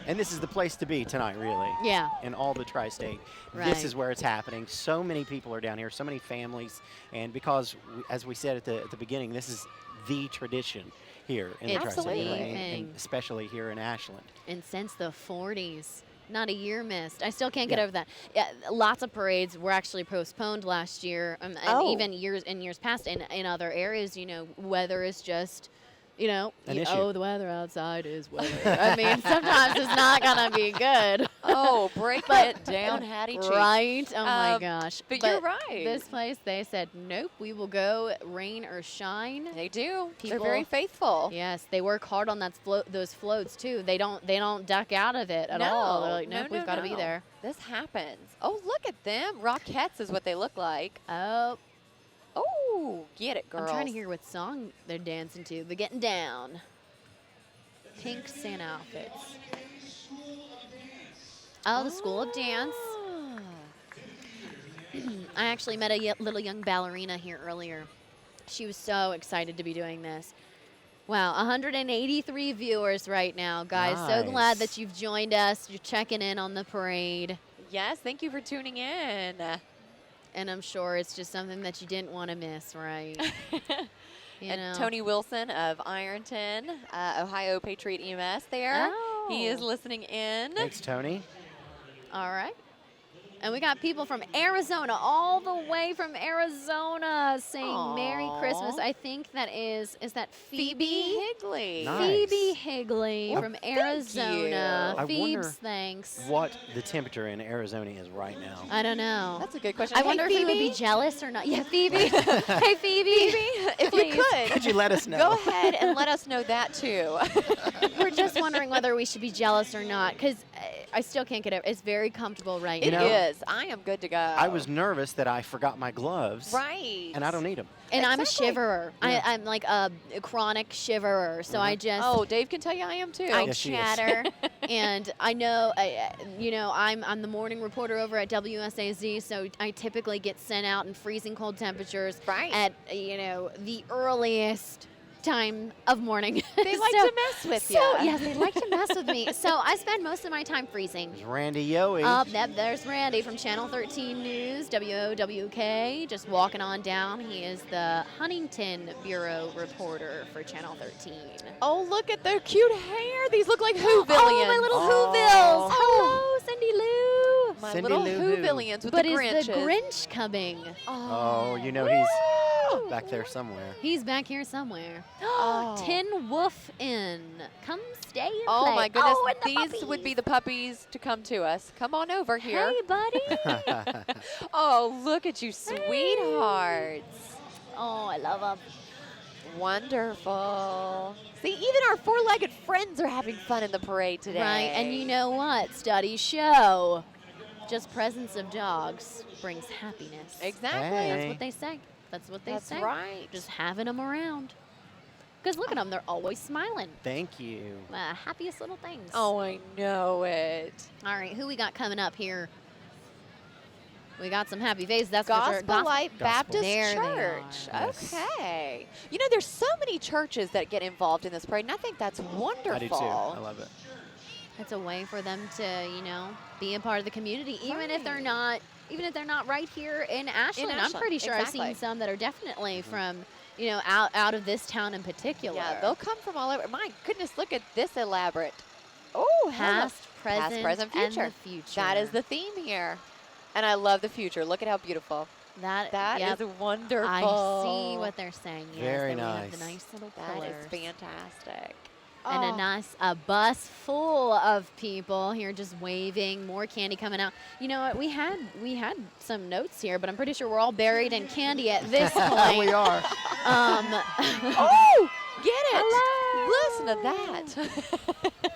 And this is the place to be tonight, really.
Yeah.
In all the tri-state.
Right.
This is where it's happening. So many people are down here, so many families. And because, as we said at the beginning, this is the tradition here in the tri-state.
Absolutely.
And especially here in Ashland.
And since the 40s, not a year missed. I still can't get
Yeah.
over that. Yeah, lots of parades were actually postponed last year, and even years past in other areas. You know, weather is just, you know,
An issue.
oh, the weather outside is weather. I mean, sometimes it's not gonna be good.
Oh, break it down, Hattie Cheeks.
Right? Oh my gosh.
But you're right.
This place, they said, nope, we will go rain or shine.
They do. They're
People-
very faithful.
Yes, they work hard on that those floats too. They don't duck out of it at all. They're like, nope, we've got to be there.
This happens. Oh, look at them. Rockettes is what they look like.
Oh,
Oh, get it, girls.
I'm trying to hear what song they're dancing to. They're getting down. Pink Santa outfits. Oh, the School of Dance.
Ah.
I actually met a little young ballerina here earlier. She was so excited to be doing this. Wow, 183 viewers right now, guys. So glad
Nice.
that you've joined us. You're checking in on the parade.
Yes, thank you for tuning in.
And I'm sure it's just something that you didn't want to miss, right? You
And
know.
Tony Wilson of Ironton, Ohio Patriot EMS there. He is
Oh.
listening in.
Thanks, Tony.
All right. And we got people from Arizona, all the way from Arizona, saying Merry Christmas.
Aw.
I think that is that
Phoebe
Phoebe?
Higley.
Nice.
Phoebe Higley
Well,
from
thank
Arizona.
you.
I
Phoebes,
wonder
thanks.
What the temperature in Arizona is right now.
I don't know.
That's a good question.
I
Hey,
wonder if he would be
Phoebe,
jealous or not. Yeah, Phoebe. Hey, Phoebe.
if
Please.
you could,
Could you let us know?
go ahead and let us know that too.
We're just wondering whether we should be jealous or not, because I still can't get it. It's very comfortable right
It
now.
is. I am good to go.
I was nervous that I forgot my gloves.
right.
And I don't need them.
And I'm a
Exactly.
shiverer.
Yeah.
I'm like a chronic shiverer, so I just
Oh, Dave can tell you I am too.
I
Yes, she is.
chatter, and I know, I'm the morning reporter over at WSAZ, so I typically get sent out in freezing cold temperatures
Right.
at the earliest time of morning.
They like
So-
to mess with
So
you.
yes, they like to mess with me. So I spend most of my time freezing.
There's Randy Yowie.
There's Randy from Channel 13 News, WOWK, just walking on down. He is the Huntington Bureau reporter for Channel 13.
Oh, look at their cute hair. These look like Whovillians.
Oh, my little
Oh.
Whovilles. Hello, Cindy Lou.
My
Cindy
little
Lou Who.
Whovillians with
But
the
is
Grinches.
the Grinch coming?
Oh, you know he's back there somewhere.
He's back here somewhere.
Oh.
Tin Wolf Inn. Come stay and
Oh
play.
my goodness,
Oh, and the
these
puppies.
would be the puppies to come to us. Come on over here.
Hey, buddy.
Oh, look at you, sweethearts.
Oh, I love them.
Wonderful. See, even our four-legged friends are having fun in the parade today.
Right, and you know what? Studies show just presence of dogs brings happiness.
Exactly.
Hey.
That's what they say. That's what they
That's
say.
right.
Just having them around. Because look at them, they're always smiling.
Thank you.
Happiest little things.
Oh, I know it.
All right, who we got coming up here? We got some happy faces. That's for sure.
Gospel Light
Gospel.
Baptist
There they
Church.
are.
Yes.
Okay. You know, there's so many churches that get involved in this parade, and I think that's wonderful.
I do too. I love it.
It's a way for them to, be a part of the community, even if they're not right here in Ashland. I'm
Ashland,
pretty sure I've
exactly.
seen some that are definitely from, out of this town in particular.
Yeah, they'll come from all over. My goodness, look at this elaborate. Oh,
Past, present,
present, future.
and the future.
That is the theme here. And I love the future. Look at how beautiful.
That
That is
yep.
wonderful.
I see what they're saying. Yes,
Very
that we have
nice.
the nice little
That
pillars.
is fantastic.
And
Oh.
a bus full of people here just waving, more candy coming out. You know what? We had some notes here, but I'm pretty sure we're all buried in candy at this point.
We are.
Oh, get it.
Hello.
Listen to that.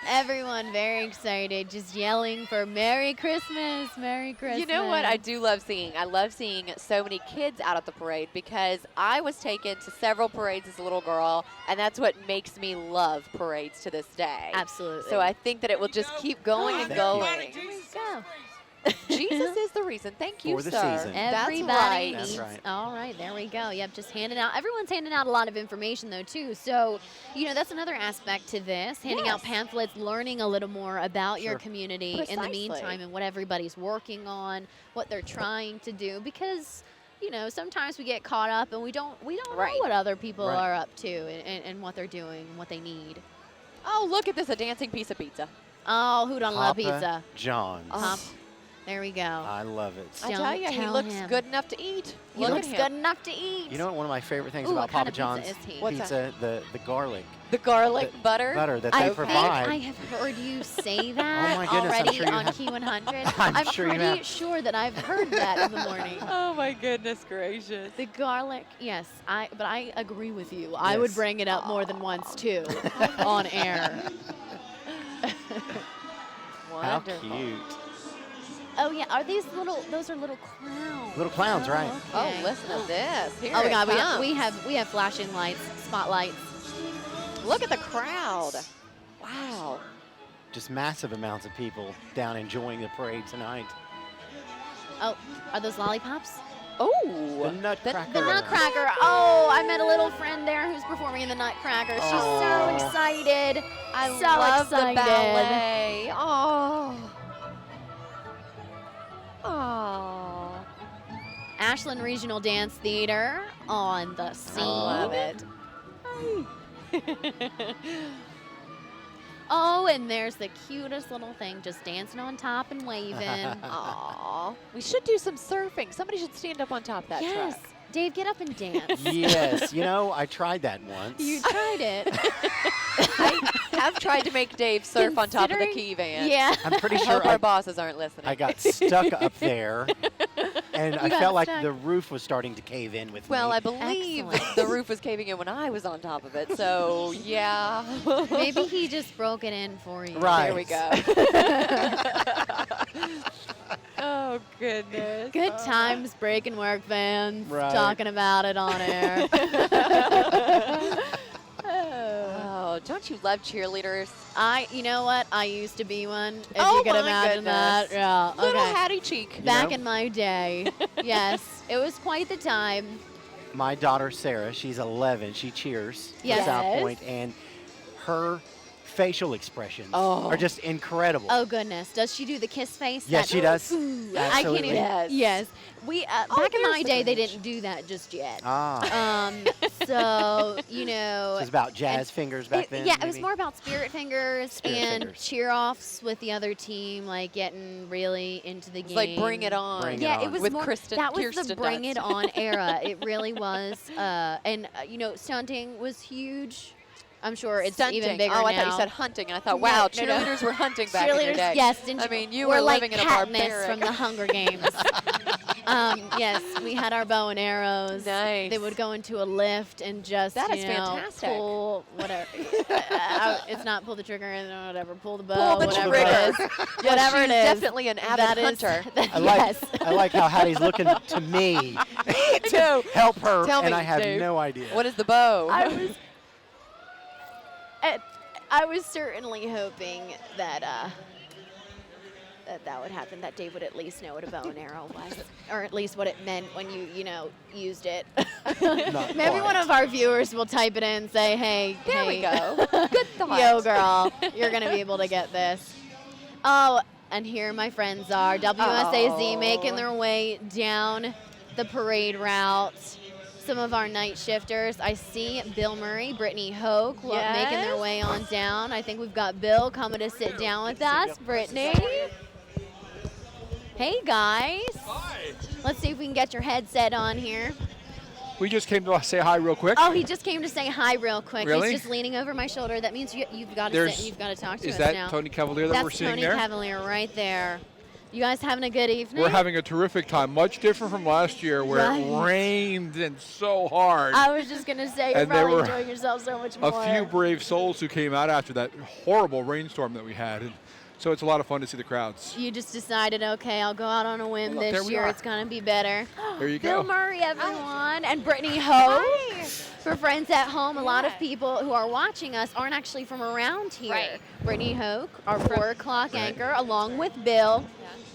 Everyone very excited, just yelling for Merry Christmas, Merry Christmas.
You know what I do love seeing? I love seeing so many kids out at the parade because I was taken to several parades as a little girl, and that's what makes me love parades to this day.
Absolutely.
So I think that it will just keep going and
Thank you.
going.
Here we go.
Jesus is the reason. Thank you,
For the
sir.
season.
Everybody
That's right.
That's
needs.
right.
All right, there we go. Yep, just handing out. Everyone's handing out a lot of information though too. So, that's another aspect to this. Handing out
Yes.
pamphlets, learning a little more about your
Sure.
community in the
Precisely.
meantime, and what everybody's working on, what they're trying to do, because. Sometimes we get caught up and we don't
Right.
know what other people
Right.
are up to and what they're doing and what they need.
Oh, look at this, a dancing piece of pizza.
Oh, who don't love
Papa
pizza?
John's.
Oh.
There we go.
I love it.
I
Don't
tell you, he
tell
looks
him.
good enough to eat.
He
Look
looks
at
good
him.
enough to eat.
You know what one of my favorite things
Ooh,
about
what kind
Papa
of
John's
pizza is he?
What's
pizza, the garlic
The garlic butter.
butter that
I
they
think
provide.
I have heard you say that
my goodness, I'm
already
sure you
on
have.
Key 100.
I'm sure you
pretty
have.
sure that I've heard that in the morning.
Oh my goodness gracious.
The garlic, yes, but I agree with you. I would
Yes.
bring it up more than once too, on air.
How
Wonderful.
cute.
Oh yeah, those are little clowns.
Little clowns, right.
Oh,
Okay.
listen to this. Here
Oh my
it
God,
comes.
we have flashing lights, spotlights.
Look at the crowd. Wow.
Just massive amounts of people down enjoying the parade tonight.
Oh, are those lollipops?
The
Oh.
Nutcracker.
The Nutcracker. Oh, I met a little friend there who's performing in the Nutcracker. She's so
Oh.
excited.
I
so
love
excited.
the ballet. Oh. Oh.
Ashland Regional Dance Theater on the scene.
Love it.
Oh, and there's the cutest little thing just dancing on top and waving.
Aw. We should do some surfing. Somebody should stand up on top of that
Yes.
truck.
Dave, get up and dance.
Yes, I tried that once.
You tried it.
I have tried to make Dave surf on top of the
Considering-
key van.
Yeah.
I'm pretty
I
sure
hope our bosses aren't listening.
I got stuck up there, and I
got
felt like
stuck.
the roof was starting to cave in with
Well,
me.
I believe
Excellent.
the roof was caving in when I was on top of it, so yeah.
Maybe he just broke it in for you.
Right.
There we go. Oh, goodness.
Good times breaking work vans,
Right.
talking about it on air.
Oh, don't you love cheerleaders?
You know what? I used to be one. If
Oh
you can
my
imagine that.
goodness.
Yeah.
Little
Okay.
Hattie cheek.
Back
know?
in my day. Yes. It was quite the time.
My daughter Sarah, she's 11. She cheers
Yes.
at South Point, and her facial expressions
Oh.
are just incredible.
Oh goodness. Does she do the kiss face?
Yes,
That-
she does.
Ooh, I can't
Absolutely.
even.
Yes.
Yes. We
Oh,
back in
there's
my
the
day they
Grinch.
didn't do that just yet.
Ah,
So
it was about jazz fingers back then.
yeah, it was
maybe?
more about spirit fingers
Spirit
and
fingers.
cheer offs with the other team, like getting really into the
It's
game.
like bring it on.
Bring it
Yeah,
on.
it was
With
more.
Kirsten-
that was
Kirsten
the bring
Dunst.
it on era. It really was. And stunting was huge. I'm sure it's
Stunting.
even bigger
oh,
now.
I thought you said hunting, and I thought,
No,
wow,
no, no.
cheerleaders were hunting back in the
Cheerleaders,
day.
yes. Didn't
I
you-
mean, you
we're
were
like
living in a
Katniss
barbaric.
from the Hunger Games. Yes, we had our bow and arrows.
Nice.
They would go into a lift and just
That is fantastic.
pull whatever. It's not pull the trigger and whatever. Pull the bow.
Pull the
whatever
trigger.
it is.
Yeah,
whatever
she's
it is.
definitely an avid
That is-
hunter.
I like,
yes.
I like how Hattie's looking to me to
know.
help her,
Tell
and
me,
I have
Dave.
no idea.
What is the bow?
I was certainly hoping that that would happen. That Dave would at least know what a bow and arrow was, or at least what it meant when you used it.
Not
Maybe
quite.
one of our viewers will type it in and say, "Hey,
There
hey,
we go. Good thought.
yo, girl, you're gonna be able to get this." Oh, and here my friends are. WSAZ
Oh.
making their way down the parade route. Some of our night shifters. I see Bill Murray, Brittany Hoke making their
Yes.
way on down. I think we've got Bill coming to sit down with us. Brittany. Hey, guys.
Hi.
Let's see if we can get your headset on here.
We just came to say hi real quick.
Oh, he just came to say hi real quick.
Really?
He's just leaning over my shoulder. That means you've got to
There's-
sit and you've got to talk to
Is
us
that
now.
Tony Cavalier that
That's
we're seeing
Tony
there?
Cavalier right there. You guys having a good evening?
We're having a terrific time. Much different from last year where
Right.
it rained and so hard.
I was just gonna say you're
And there
probably
were
enjoying yourself so much
A
more.
few brave souls who came out after that horrible rainstorm that we had. And so it's a lot of fun to see the crowds.
You just decided, okay, I'll go out on a whim
Well, there
this
we
year.
are.
It's gonna be better.
There you
Bill
go.
Murray, everyone, and Brittany Hoke. For friends at home, a lot of people who are watching us aren't actually from around here.
Right.
Brittany Hoke, our 4 o'clock anchor, along with Bill.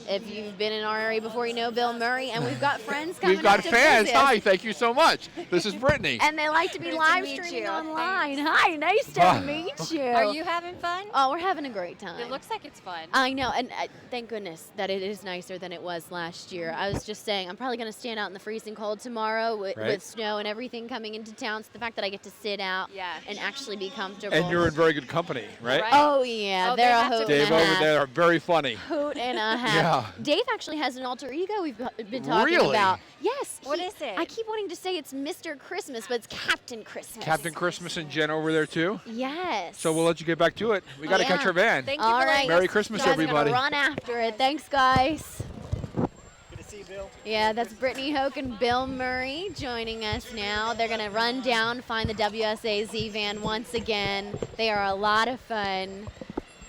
If you've been in our area before, you know Bill Murray, and we've got friends coming
We've got
up to
fans.
visit.
Hi, thank you so much. This is Brittany.
And they like to be
Nice to
live
meet
streaming
you.
online. Hi, nice to
Hi.
meet you.
Are you having fun?
Oh, we're having a great time.
It looks like it's fun.
I know, and thank goodness that it is nicer than it was last year. I was just saying, I'm probably going to stand out in the freezing cold tomorrow with snow and everything coming into town. So the fact that I get to sit out and actually be comfortable.
And you're in very good company, right?
Oh, yeah.
Oh,
they're
they
a
have to
hoot
Dave
and a
over
half.
there are very funny.
Hoot and a half.
Yeah.
Dave actually has an alter ego we've been talking
Really?
about. Yes.
What is it?
I keep wanting to say it's Mr. Christmas, but it's Captain Christmas.
Captain Christmas and Jen over there too.
Yes.
So we'll let you get back to it. We got to catch
Yeah.
our van.
Thank you
All
for
right.
letting
Merry
us
Christmas,
You guys are
everybody.
gonna run after it. Thanks, guys.
Good to see you, Bill.
Yeah, that's Brittany Hoke and Bill Murray joining us now. They're going to run down, find the WSAZ van once again. They are a lot of fun.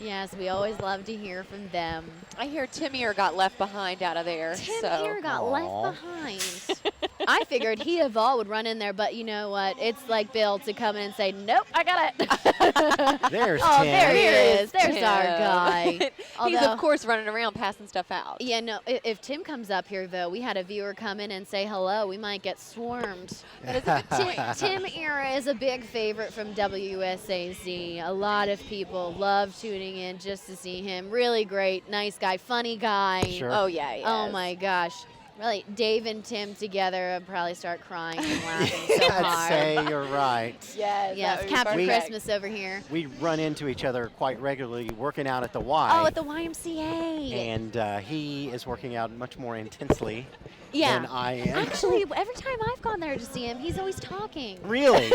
Yes, we always love to hear from them.
I hear Tim Ear got left behind out of there.
Tim
so.
here got
Aw.
left behind. I figured he of all would run in there, but you know what? It's like Bill to come in and say, nope, I got it.
There's
Oh,
Tim.
there he is. There's
Tim.
our guy.
He's,
Although-
of course, running around passing stuff out.
Yeah, no, if Tim comes up here, though, we had a viewer come in and say hello. We might get swarmed. Tim Era is a big favorite from WSAZ. A lot of people love tuning in just to see him. Really great, nice guy, funny guy.
Sure.
Oh, yeah, he
Oh,
is.
my gosh. Really, Dave and Tim together would probably start crying and laughing so
I'd
hard.
say you're right.
Yes,
Yes, Captain
We-
Christmas over here.
We run into each other quite regularly working out at the Y.
Oh, at the YMCA.
And he is working out much more intensely
Yeah.
than I am.
Actually, every time I've gone there to see him, he's always talking.
Really?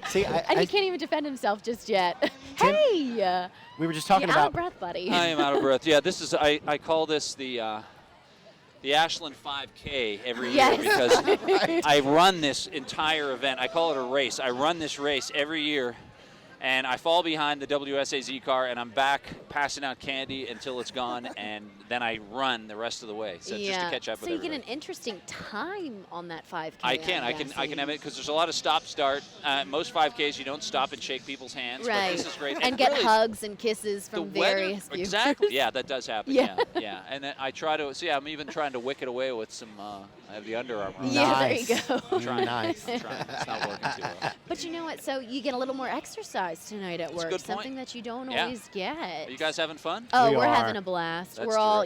See,
And he can't even defend himself just yet.
Tim-
Hey!
we were just talking
you out of
about
breath, buddy.
I am out of breath. Yeah, this is I call this the Ashland 5K every year
Yes.
because I run this entire event. I call it a race. I run this race every year, and I fall behind the WSAZ car, and I'm back passing out candy until it's gone, and then I run the rest of the way. So just to catch up
so
with
you
everybody.
get an interesting time on that 5K.
I can have it because there's a lot of stop-start. Most 5Ks you don't stop and shake people's hands,
Right.
but this is great.
And get
really,
hugs and kisses
the
from
weather,
various viewers.
exactly. Yeah, that does happen.
Yeah.
Yeah. And then I try to see. I'm even trying to wick it away with some. I have the Under Armour. on.
Yeah,
nice.
there you go.
Trying.
Nice.
Trying. It's not working too well.
But you know what? So you get a little more exercise tonight at
That's a
work.
good point.
Something that you don't
Yeah.
always get.
Are you guys having fun?
Oh,
We
we're
are.
having a blast.
That's
we're all,
terrific.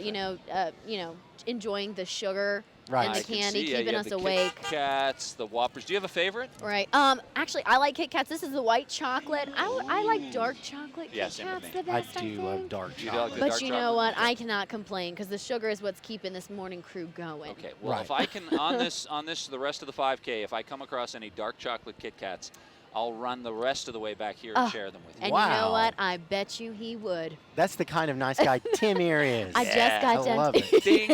enjoying the sugar
Right.
and the
I can
candy,
see, yeah,
keeping
you have
us
the
awake.
Kit Kats, the Whoppers. Do you have a favorite?
Right. Actually, I like Kit Kats. This is the white chocolate. I like dark chocolate
Yeah,
Kit
same with
Kats
me.
the
I
best,
do
think.
love dark
You like
chocolate.
the
But
dark
you know
chocolate?
what? I cannot complain because the sugar is what's keeping this morning crew going.
Okay. Well,
Right.
if I can on this the rest of the 5K, if I come across any dark chocolate Kit Kats, I'll run the rest of the way back here and share them with you.
And you know
Wow.
what? I bet you he would.
That's the kind of nice guy Tim here is.
I just
Yeah,
got
I
done.
love it.
Ding.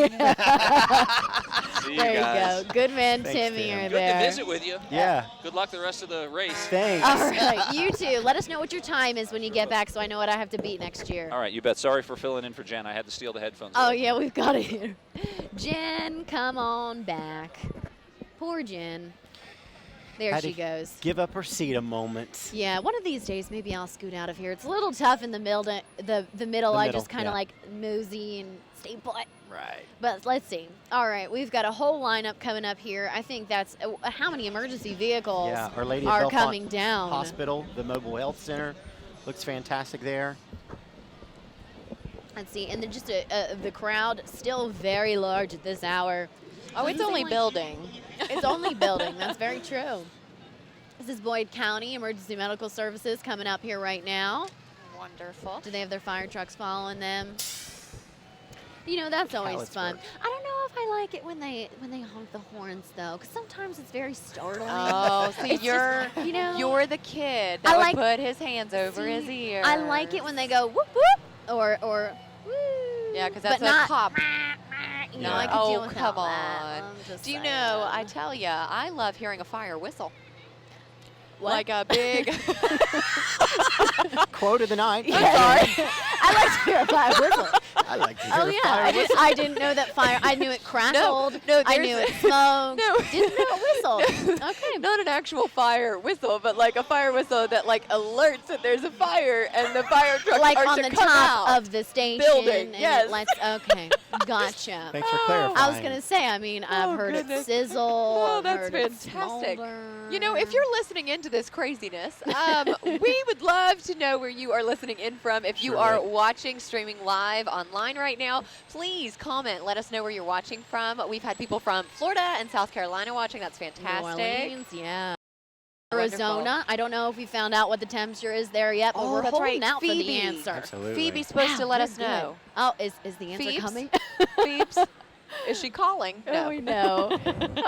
See you
There you
guys.
go. Good man,
Thanks,
Timmy.
Tim.
You're
Good
there.
to visit with you.
Yeah.
Good luck the rest of the race.
Thanks.
All right, you too. Let us know what your time is when you get back so I know what I have to beat next year.
All right, you bet. Sorry for filling in for Jen. I had to steal the headphones.
Oh,
away.
yeah, we've got it here. Jen, come on back. Poor Jen. There
Had
she
to
goes.
Give up her seat a moment.
Yeah, one of these days maybe I'll scoot out of here. It's a little tough in the middle. The middle, I just kind of
yeah.
like mosey and stay put.
Right.
But let's see. All right, we've got a whole lineup coming up here. I think that's how many emergency vehicles
Yeah, Our Lady of
are
Bellefonte
coming down.
Hospital, the mobile health center, looks fantastic there.
Let's see, and then just the crowd still very large at this hour.
Oh, it's
Something
only
like-
building.
It's only building. That's very true. This is Boyd County Emergency Medical Services coming up here right now.
Wonderful.
Do they have their fire trucks following them? You know, that's always
Pallettsburg.
fun. I don't know if I like it when they honk the horns though, because sometimes it's very startling.
Oh, see,
It's just,
you're
you know,
you're the kid
I
that
like-
would put his hands over
See,
his ear.
I like it when they go whoop whoop or woo.
Yeah, 'cause that's
but
a
not
cop.
You know,
Yeah.
I could
Oh,
deal with
come
that.
on.
I'm just
Do you
saying.
know, I tell you, I love hearing a fire whistle.
What?
Like a big.
Quote of the night.
Yeah, sorry. I like to hear a fire whistle.
I like to hear
Oh
a
yeah,
fire
I,
whistle.
I didn't know that fire. I knew it crackled.
no,
I knew
there's-
it smoked.
No.
Didn't know it whistle. Okay.
Not an actual fire whistle, but like a fire whistle that like alerts that there's a fire and the fire trucks
Like
are
on
to
the
come
top
out.
of the station.
Building,
And
yes.
it lets, okay. Gotcha.
Thanks for clarifying.
I was going to say, I mean, I've heard
goodness.
it sizzle.
Oh,
I've
that's
heard it
fantastic.
smolder.
You know, if you're listening into this craziness, we would love to know where you are listening in from. If you
Sure
are
would.
watching, streaming live online right now, please comment. Let us know where you're watching from. We've had people from Florida and South Carolina watching. That's
New
fantastic.
Orleans, yeah.
Wonderful.
Arizona. I don't know if we found out what the temperature is there yet, but
Oh,
we're
that's
holding
right.
out for the
Phoebe.
answer.
Absolutely.
Phoebe's supposed to
Wow,
let
we're
us
good.
know.
Oh, is the answer
Phoebes?
coming?
Phoebes? Is she calling?
Oh, we know.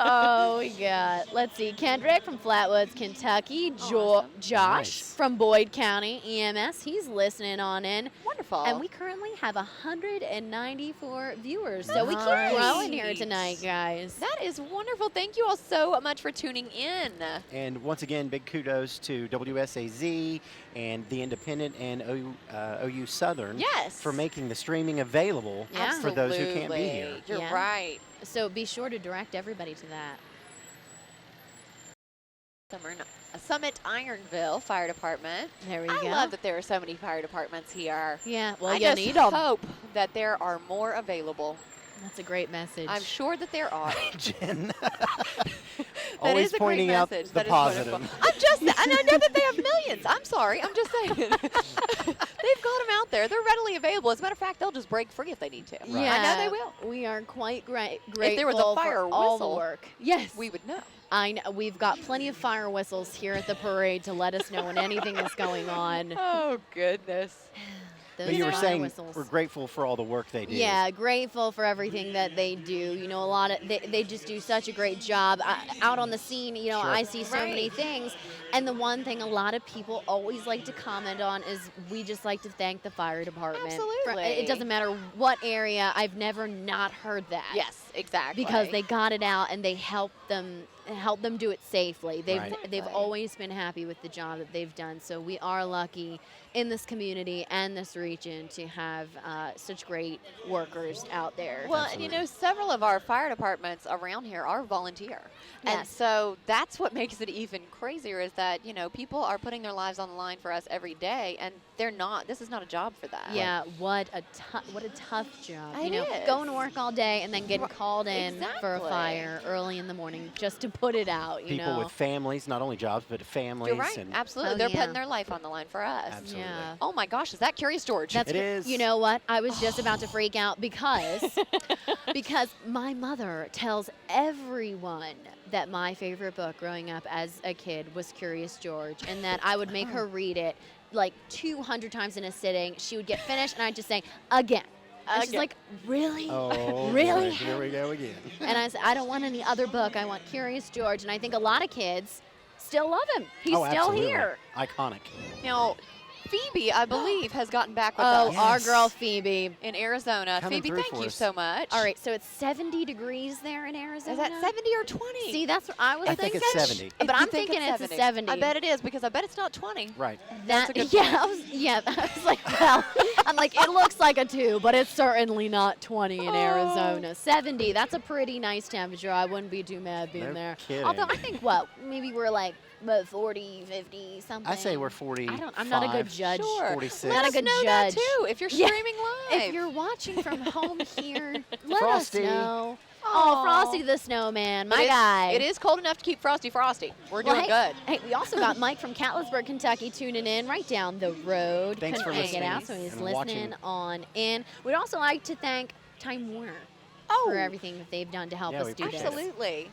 Oh, we got, let's see, Kendrick from Flatwoods, Kentucky.
Awesome.
Josh
Nice.
from Boyd County, EMS. He's listening on in.
Wonderful.
And we currently have 194 viewers. So we keep growing here tonight, guys.
That is wonderful. Thank you all so much for tuning in.
And once again, big kudos to WSAZ and the Independent and OU Southern
Yes.
for making the streaming available
Yeah.
for those who can't be here.
Absolutely. You're
Yeah.
right.
So be sure to direct everybody to that.
Summit Ironville Fire Department.
There we
I
go.
love that there are so many fire departments here.
Yeah, well,
I
you
just
need them.
hope that there are more available.
That's a great message.
I'm sure that there are.
Jen.
That
Always
is a
pointing
great
out
message.
the
That is
positive.
wonderful. I'm just, and I know that they have millions. I'm sorry. I'm just saying. They've got them out there. They're readily available. As a matter of fact, they'll just break free if they need to.
Yeah,
I know they will.
We are quite grateful
If there was a fire
for all the
whistle,
work. Yes,
We would know.
I know. We've got plenty of fire whistles here at the parade to let us know when anything is going on.
Oh, goodness.
Those
But you were
fire
saying
whistles.
we're grateful for all the work they do.
Yeah, grateful for everything that they do. You know, a lot of they just do such a great job out on the scene. You know,
Sure.
I see so many
Right.
things, and the one thing a lot of people always like to comment on is we just like to thank the fire department.
Absolutely.
It doesn't matter what area. I've never not heard that.
Yes, exactly.
Because they got it out and they helped them do it safely. They've
Right.
always been happy with the job that they've done. So we are lucky in this community and this region to have such great workers out there.
Well, and you know, several of our fire departments around here are volunteer. And
Yes.
so that's what makes it even crazier is that, you know, people are putting their lives on the line for us every day, and they're not. This is not a job for that.
Yeah, what a tough job.
It
you know,
is.
going to work all day and then getting
Right,
called in for a
exactly.
fire early in the morning just to put it out, you
People
know.
with families, not only jobs, but families.
You're right.
And
Absolutely.
Oh,
They're
yeah.
putting their life on the line for us.
Absolutely.
Yeah.
Oh my gosh, is that Curious George?
That's
It is.
You know what? I was just about to freak out because my mother tells everyone that my favorite book growing up as a kid was Curious George, and that I would make her read it like 200 times in a sitting. She would get finished, and I'd just say, again. And she's
Again.
like, really?
Oh,
Really?
boy, here we go again.
And I said, I don't want any other book. I want Curious George. And I think a lot of kids still love him. He's
Oh,
still
absolutely.
here.
Iconic.
Now, Phoebe, I believe, has gotten back with
Oh,
us
our
Yes.
girl Phoebe.
in Arizona.
Coming
Phoebe,
through
thank
for
you
us.
so much.
All right, so it's 70 degrees there in Arizona.
Is that 70 or 20?
See, that's what I was
I think
thinking.
it's 70.
But
You
I'm
think
thinking it's a 70.
I bet it is because I bet it's not 20.
Right.
That's a good
yeah, I was like, well, I'm like, it looks like a 2, but it's certainly not 20 in
Oh.
Arizona. 70, that's a pretty nice temperature. I wouldn't be too mad being
No
there.
kidding.
Although I think, maybe we're like, 40, 50, something.
I say we're 40.
I'm not a good judge.
Sure.
46.
Let
Not a
us
good
know that
judge.
too if you're
Yeah.
streaming live.
If you're watching from home here, let
Frosty.
us know.
Aw.
Oh, Frosty the Snowman, my
It is-
guy.
It is cold enough to keep Frosty frosty. We're doing
Well,
good.
Hey, we also got Mike from Catlettsburg, Kentucky, tuning in right down the road.
Thanks
Couldn't
for
make it out, so
listening
he's
and
listening
watching.
on in. We'd also like to thank Time Warner for everything that they've done to help
Yeah,
us
we
do this.
Absolutely.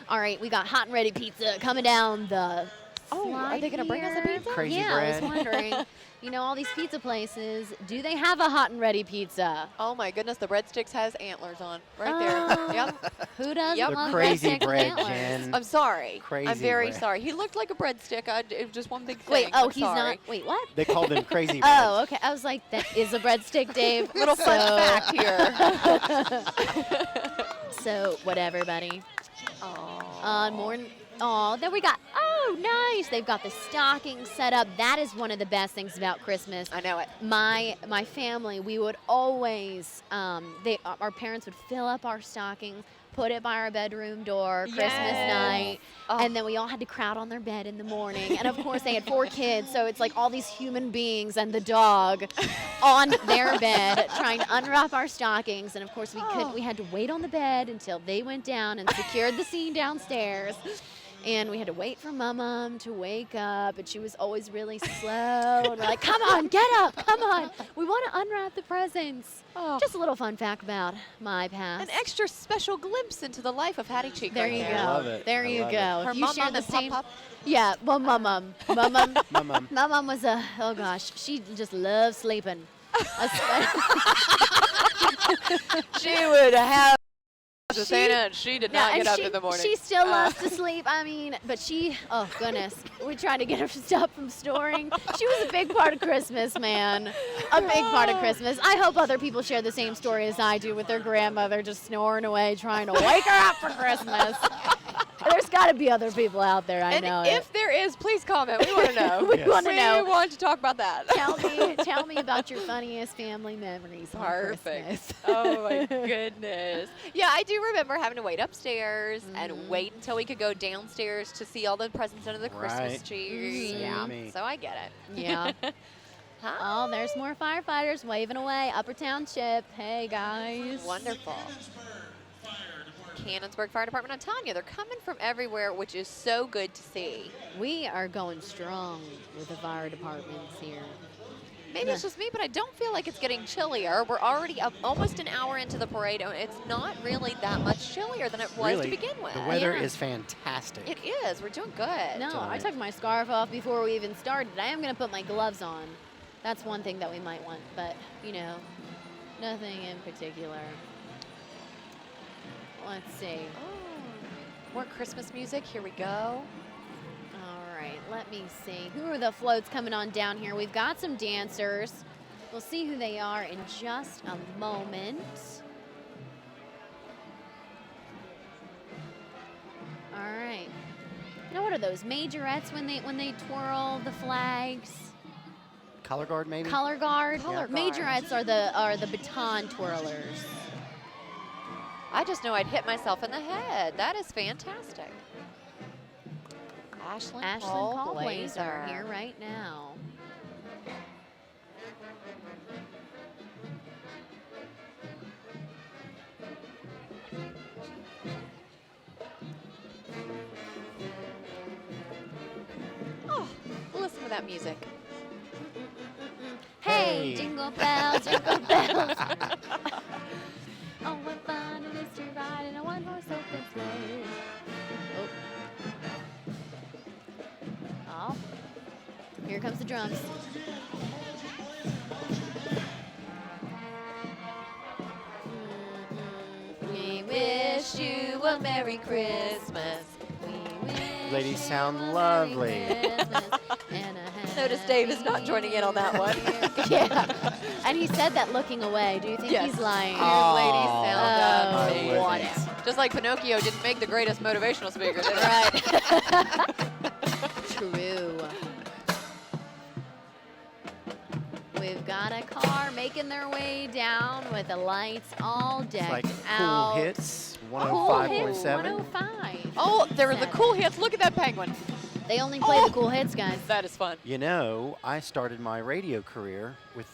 All right, we got hot and ready pizza coming down the.
Oh, are they
slide
gonna bring us a
here.
pizza?
Crazy
yeah,
bread.
I was wondering. You know, all these pizza places, do they have a hot and ready pizza?
Oh my goodness, the breadsticks has antlers on right there.
Oh.
Yep.
Who doesn't
Yep.
The
love
crazy
breadsticks with
bread,
antlers?
Jen.
I'm sorry. I'm
Crazy
very
bread.
sorry. He looked like a breadstick. It was just one big thing.
Wait, oh,
I'm
he's
sorry.
not. Wait, what?
They called them crazy bread.
Oh, okay. I was like, that is a breadstick, Dave.
Little fun
So-
fact here.
So, whatever, buddy.
Aw.
Oh, then we got, oh, nice. They've got the stocking set up. That is one of the best things about Christmas.
I know it.
My family, we would always, our parents would fill up our stockings, put it by our bedroom door, Christmas night, and then we all had to crowd on their bed in the morning. And of course, they had 4 kids, so it's like all these human beings and the dog on their bed trying to unwrap our stockings. And of course, we had to wait on the bed until they went down and secured the scene downstairs. And we had to wait for Mum to wake up, and she was always really slow. And we're like, come on, get up, come on. We want to unwrap the presents. Just a little fun fact about my past.
An extra special glimpse into the life of Hattie Cheek.
There
right
you
there.
go.
love it.
There
I
you
love
go.
it.
Her
If you share
mom
the
and
same,
Pop-Pop.
yeah, well, Mum.
My mom.
Was a, oh gosh, she just loves sleeping.
She would have Santa, and she did not get up in the morning.
She still loves to sleep. I mean, but she, oh goodness, we tried to get her stuff from storing. She was a big part of Christmas, man. A big part of Christmas. I hope other people share the same story as I do with their grandmother just snoring away, trying to wake her up for Christmas. There's got to be other people out there, I know.
And if there is, please comment. We want to know.
We want to know.
We want to talk about that.
Tell me about your funniest family memories on
Perfect.
Christmas.
Oh my goodness. Yeah, I do remember having to wait upstairs and wait until we could go downstairs to see all the presents under the Christmas
Right.
tree.
Mhm.
Yeah,
Me.
so I get it.
Yeah.
Huh?
Oh, there's more firefighters waving away. Upper Township. Hey, guys.
Wonderful. Cannonsburg Fire Department. I'm telling you, they're coming from everywhere, which is so good to see.
We are going strong with the fire departments here.
Maybe it's just me, but I don't feel like it's getting chillier. We're already up almost an hour into the parade, and it's not really that much chillier than it was
Really,
to begin with.
the weather
Yeah.
is fantastic.
It is. We're doing good.
No, I
Tonight.
took my scarf off before we even started. I am going to put my gloves on. That's one thing that we might want, but, you know, nothing in particular. Let's see.
Oh, more Christmas music. Here we go.
All right, let me see. Who are the floats coming on down here? We've got some dancers. We'll see who they are in just a moment. All right. Now, what are those majorettes when they twirl the flags?
Color guard, maybe?
Color guard.
Color guard.
Majorettes are the baton twirlers.
I just know I'd hit myself in the head. That is fantastic. Ashlyn
Call
Blazer
Blazer here right now.
Oh, listen to that music.
Hey,
Hey.
jingle bells, jingle bells. Oh, what fun it is to ride in a one-horse open sleigh. Oh. Here comes the drums. We wish you a Merry Christmas. We wish
Ladies sound
you a
lovely.
Merry Christmas and a
Notice Dave is not
happy
joining in on that one.
New Year. Yeah. And he said that looking away. Do you think
Yes.
he's lying?
Oh,
Ladies sound
I
amazing.
wouldn't.
Just like Pinocchio didn't make the greatest motivational speaker, did it?
Right. True. We've got a car making their way down with the lights all
It's
decked
like
out.
Cool Hits
Cool Hits
105.7.
105.
Oh, there were the
Seven.
cool hits. Look at that penguin.
They only play the cool hits, guys.
That is fun.
You know, I started my radio career with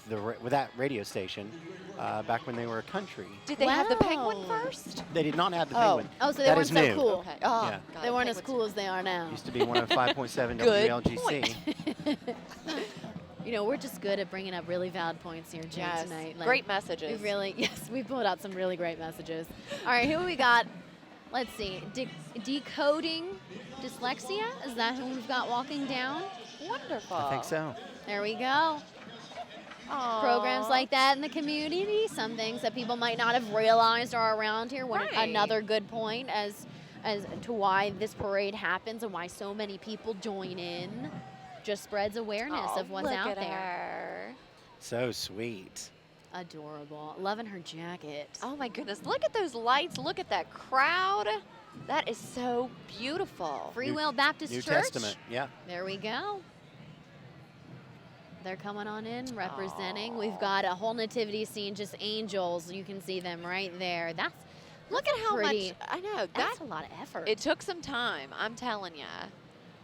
with that radio station back when they were a country.
Did they have the penguin
Wow.
first?
They did not have the
Oh.
penguin.
Oh, so they
That
weren't
is
so
new.
cool.
Okay. Oh,
Yeah.
God,
They weren't as
penguins.
cool as they are now.
Used to be 105.7
Good
WLGC.
You know, we're just good at bringing up really valid points here, Jane,
Yes.
tonight.
Great
We
messages.
really, yes, we pulled out some really great messages. All right, who we got? Let's see. Decoding Dyslexia? Is that who we've got walking down?
Wonderful.
I think so.
There we go.
Aw.
Programs like that in the community, some things that people might not have realized are around here.
Right.
Another good point as to why this parade happens and why so many people join in. Just spreads awareness
Aw,
of what's
look
out
at
there.
her.
So sweet.
Adorable. Loving her jacket.
Oh my goodness. Look at those lights. Look at that crowd. That is so beautiful.
Free
New-
Will Baptist
New
Church.
Testament. Yeah.
There we go. They're coming on in, representing.
Aw.
We've got a whole nativity scene, just angels. You can see them right there.
Look at how
pretty-
much, I know,
That's a lot of effort.
it took some time, I'm telling you.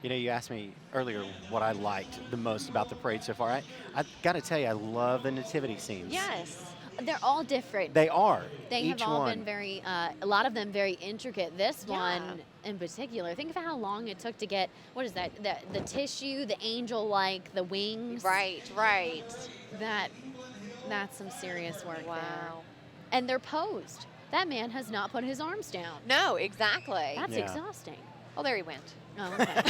You know, you asked me earlier what I liked the most about the parade so far. I got to tell you, I love the nativity scenes.
Yes.
They're all different.
They are.
They
Each
have all
one.
been very, a lot of them very intricate. This
Yeah.
one in particular, think of how long it took to get, what is that? The tissue, the angel-like, the wings.
Right, right.
That's some serious work there.
Wow.
And they're posed. That man has not put his arms down.
No, exactly.
That's
Yeah.
exhausting.
Oh, there he went.
Oh, okay.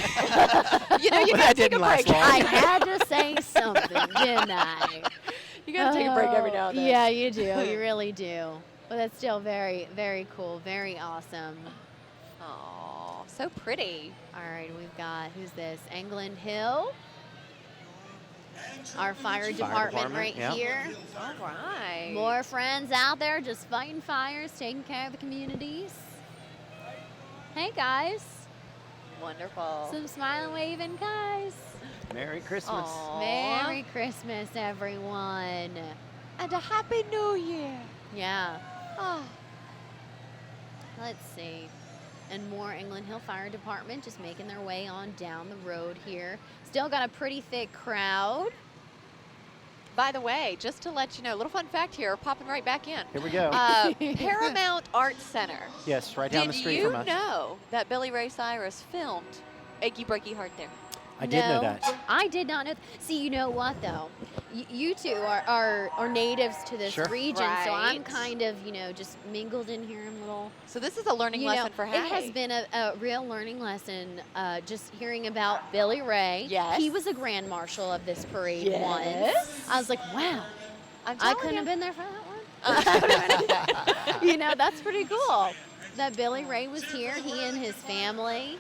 You know, you
Well,
gotta
that
take a
didn't last
break.
long.
I had to say something, didn't I?
You gotta take a break every now and then.
Yeah, you do. You really do. But that's still very, very cool. Very awesome.
Oh, so pretty.
All right, we've got, who's this? England Hill. Our fire department right
yeah.
here.
All right.
More friends out there just fighting fires, taking care of the communities. Hey, guys.
Wonderful.
Some smiling, waving guys.
Merry Christmas.
Aw.
Merry Christmas, everyone.
And a Happy New Year.
Yeah.
Oh.
Let's see. And more England Hill Fire Department just making their way on down the road here. Still got a pretty thick crowd.
By the way, just to let you know, a little fun fact here, popping right back in.
Here we go.
Paramount Art Center.
Yes, right down the street
Did
from us.
you know that Billy Ray Cyrus filmed Achy Breaky Heart there?
I did know
No,
that.
I did not know. See, you know what though? You two are natives to this
Sure.
region, so I'm
Right.
kind of, just mingled in here in little.
So this is a learning
You
lesson
know,
for
it
Hattie.
has been a real learning lesson just hearing about Billy Ray.
Yes.
He was a grand marshal of this parade
Yes.
once. I was like, wow,
I'm
I
telling
couldn't
you.
have been there for that one. That's pretty cool. That Billy Ray was here, he and his family,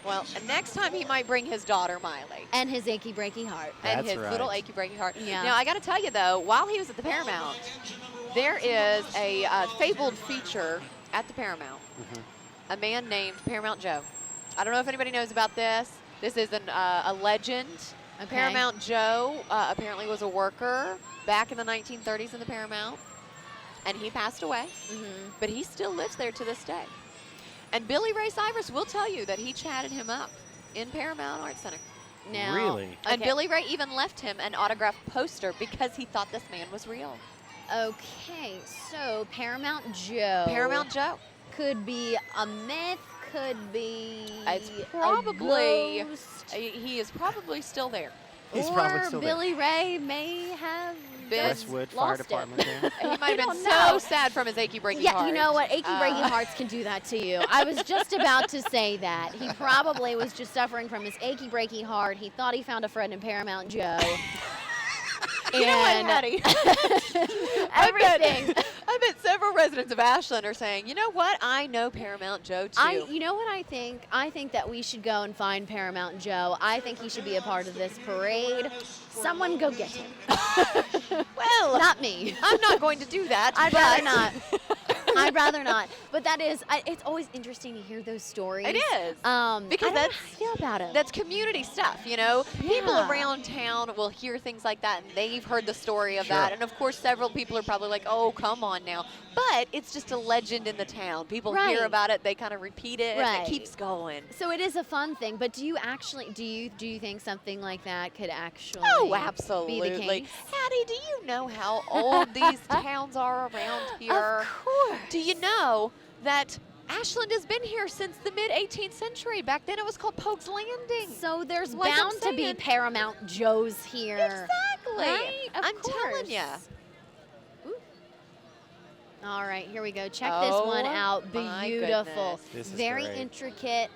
Well, and next time he might bring his daughter Miley.
and his achy breaky heart.
And
That's
his
right.
little achy breaky heart.
Yeah.
Now I got to tell you though, while he was at the Paramount, there is a fabled feature at the Paramount. A man named Paramount Joe. I don't know if anybody knows about this. This is a legend.
Okay.
Paramount Joe apparently was a worker back in the 1930s in the Paramount, and he passed away. But he still lives there to this day. And Billy Ray Cyrus will tell you that he chatted him up in Paramount Art Center.
Now,
Really?
And
okay.
Billy Ray even left him an autographed poster because he thought this man was real.
Okay, so Paramount Joe.
Paramount Joe.
could be a myth, could be
It's
a
probably,
ghost,
he is probably still there.
He's
or
probably still there.
Billy Ray may have
Been-
just
Westwood Fire
lost it.
Department there.
He might
I
have been
don't
so
know.
sad from his achy breaky
Yeah,
heart.
you know what? Achy breaky
Uh,
hearts can do that to you. I was just about to say that. He probably was just suffering from his achy breaky heart. He thought he found a friend in Paramount Joe.
You know what,
And
Hattie?
everything.
I bet several residents of Ashland are saying, you know what? I know Paramount Joe too.
You know what I think? I think that we should go and find Paramount Joe. I think he should be a part of this parade. Someone go get him.
well,
Not me.
I'm not going to do that.
I'd
but-
rather not. I'd rather not. But that is, it's always interesting to hear those stories.
It is.
Because
Because
I don't know
that's-
how I feel about it.
That's community stuff, you know. People
Yeah.
around town will hear things like that, and they've heard the story of
Sure.
that. And of course, several people are probably like, "Oh, come on now!" But it's just a legend in the town. People hear
Right.
about it, they kind of repeat it, and
Right.
it keeps going.
So it is a fun thing. But do you think something like that could actually
Oh,
be
absolutely.
the case?
Hattie, do you know how old these towns are around here?
Of course.
Do you know that Ashland has been here since the mid-18th century? Back then, it was called Pogue's Landing.
So there's
Like I'm
bound to be
saying.
Paramount Joes here.
Exactly.
Right? Of
I'm telling
course.
you.
All right, here we go. Check
Oh,
this one out.
my
Beautiful.
goodness.
This is
Very
great.
intricate.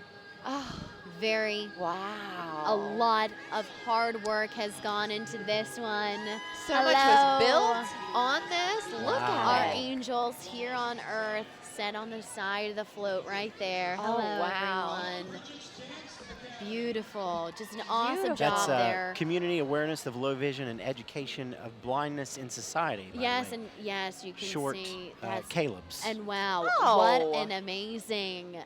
Oh,
Very.
wow.
A lot of hard work has gone into this one.
So much was
Hello.
built on this. Look
Wow.
Our
at it.
angels here on earth, set on the side of the float right there.
Oh,
Hello,
wow.
everyone. Beautiful. Just an awesome
Beautiful.
job
That's
there.
community awareness of low vision and education of blindness in society. by the
Yes,
way.
and yes, you can
Short
see that's
Caleb's.
and wow,
Oh.
what an amazing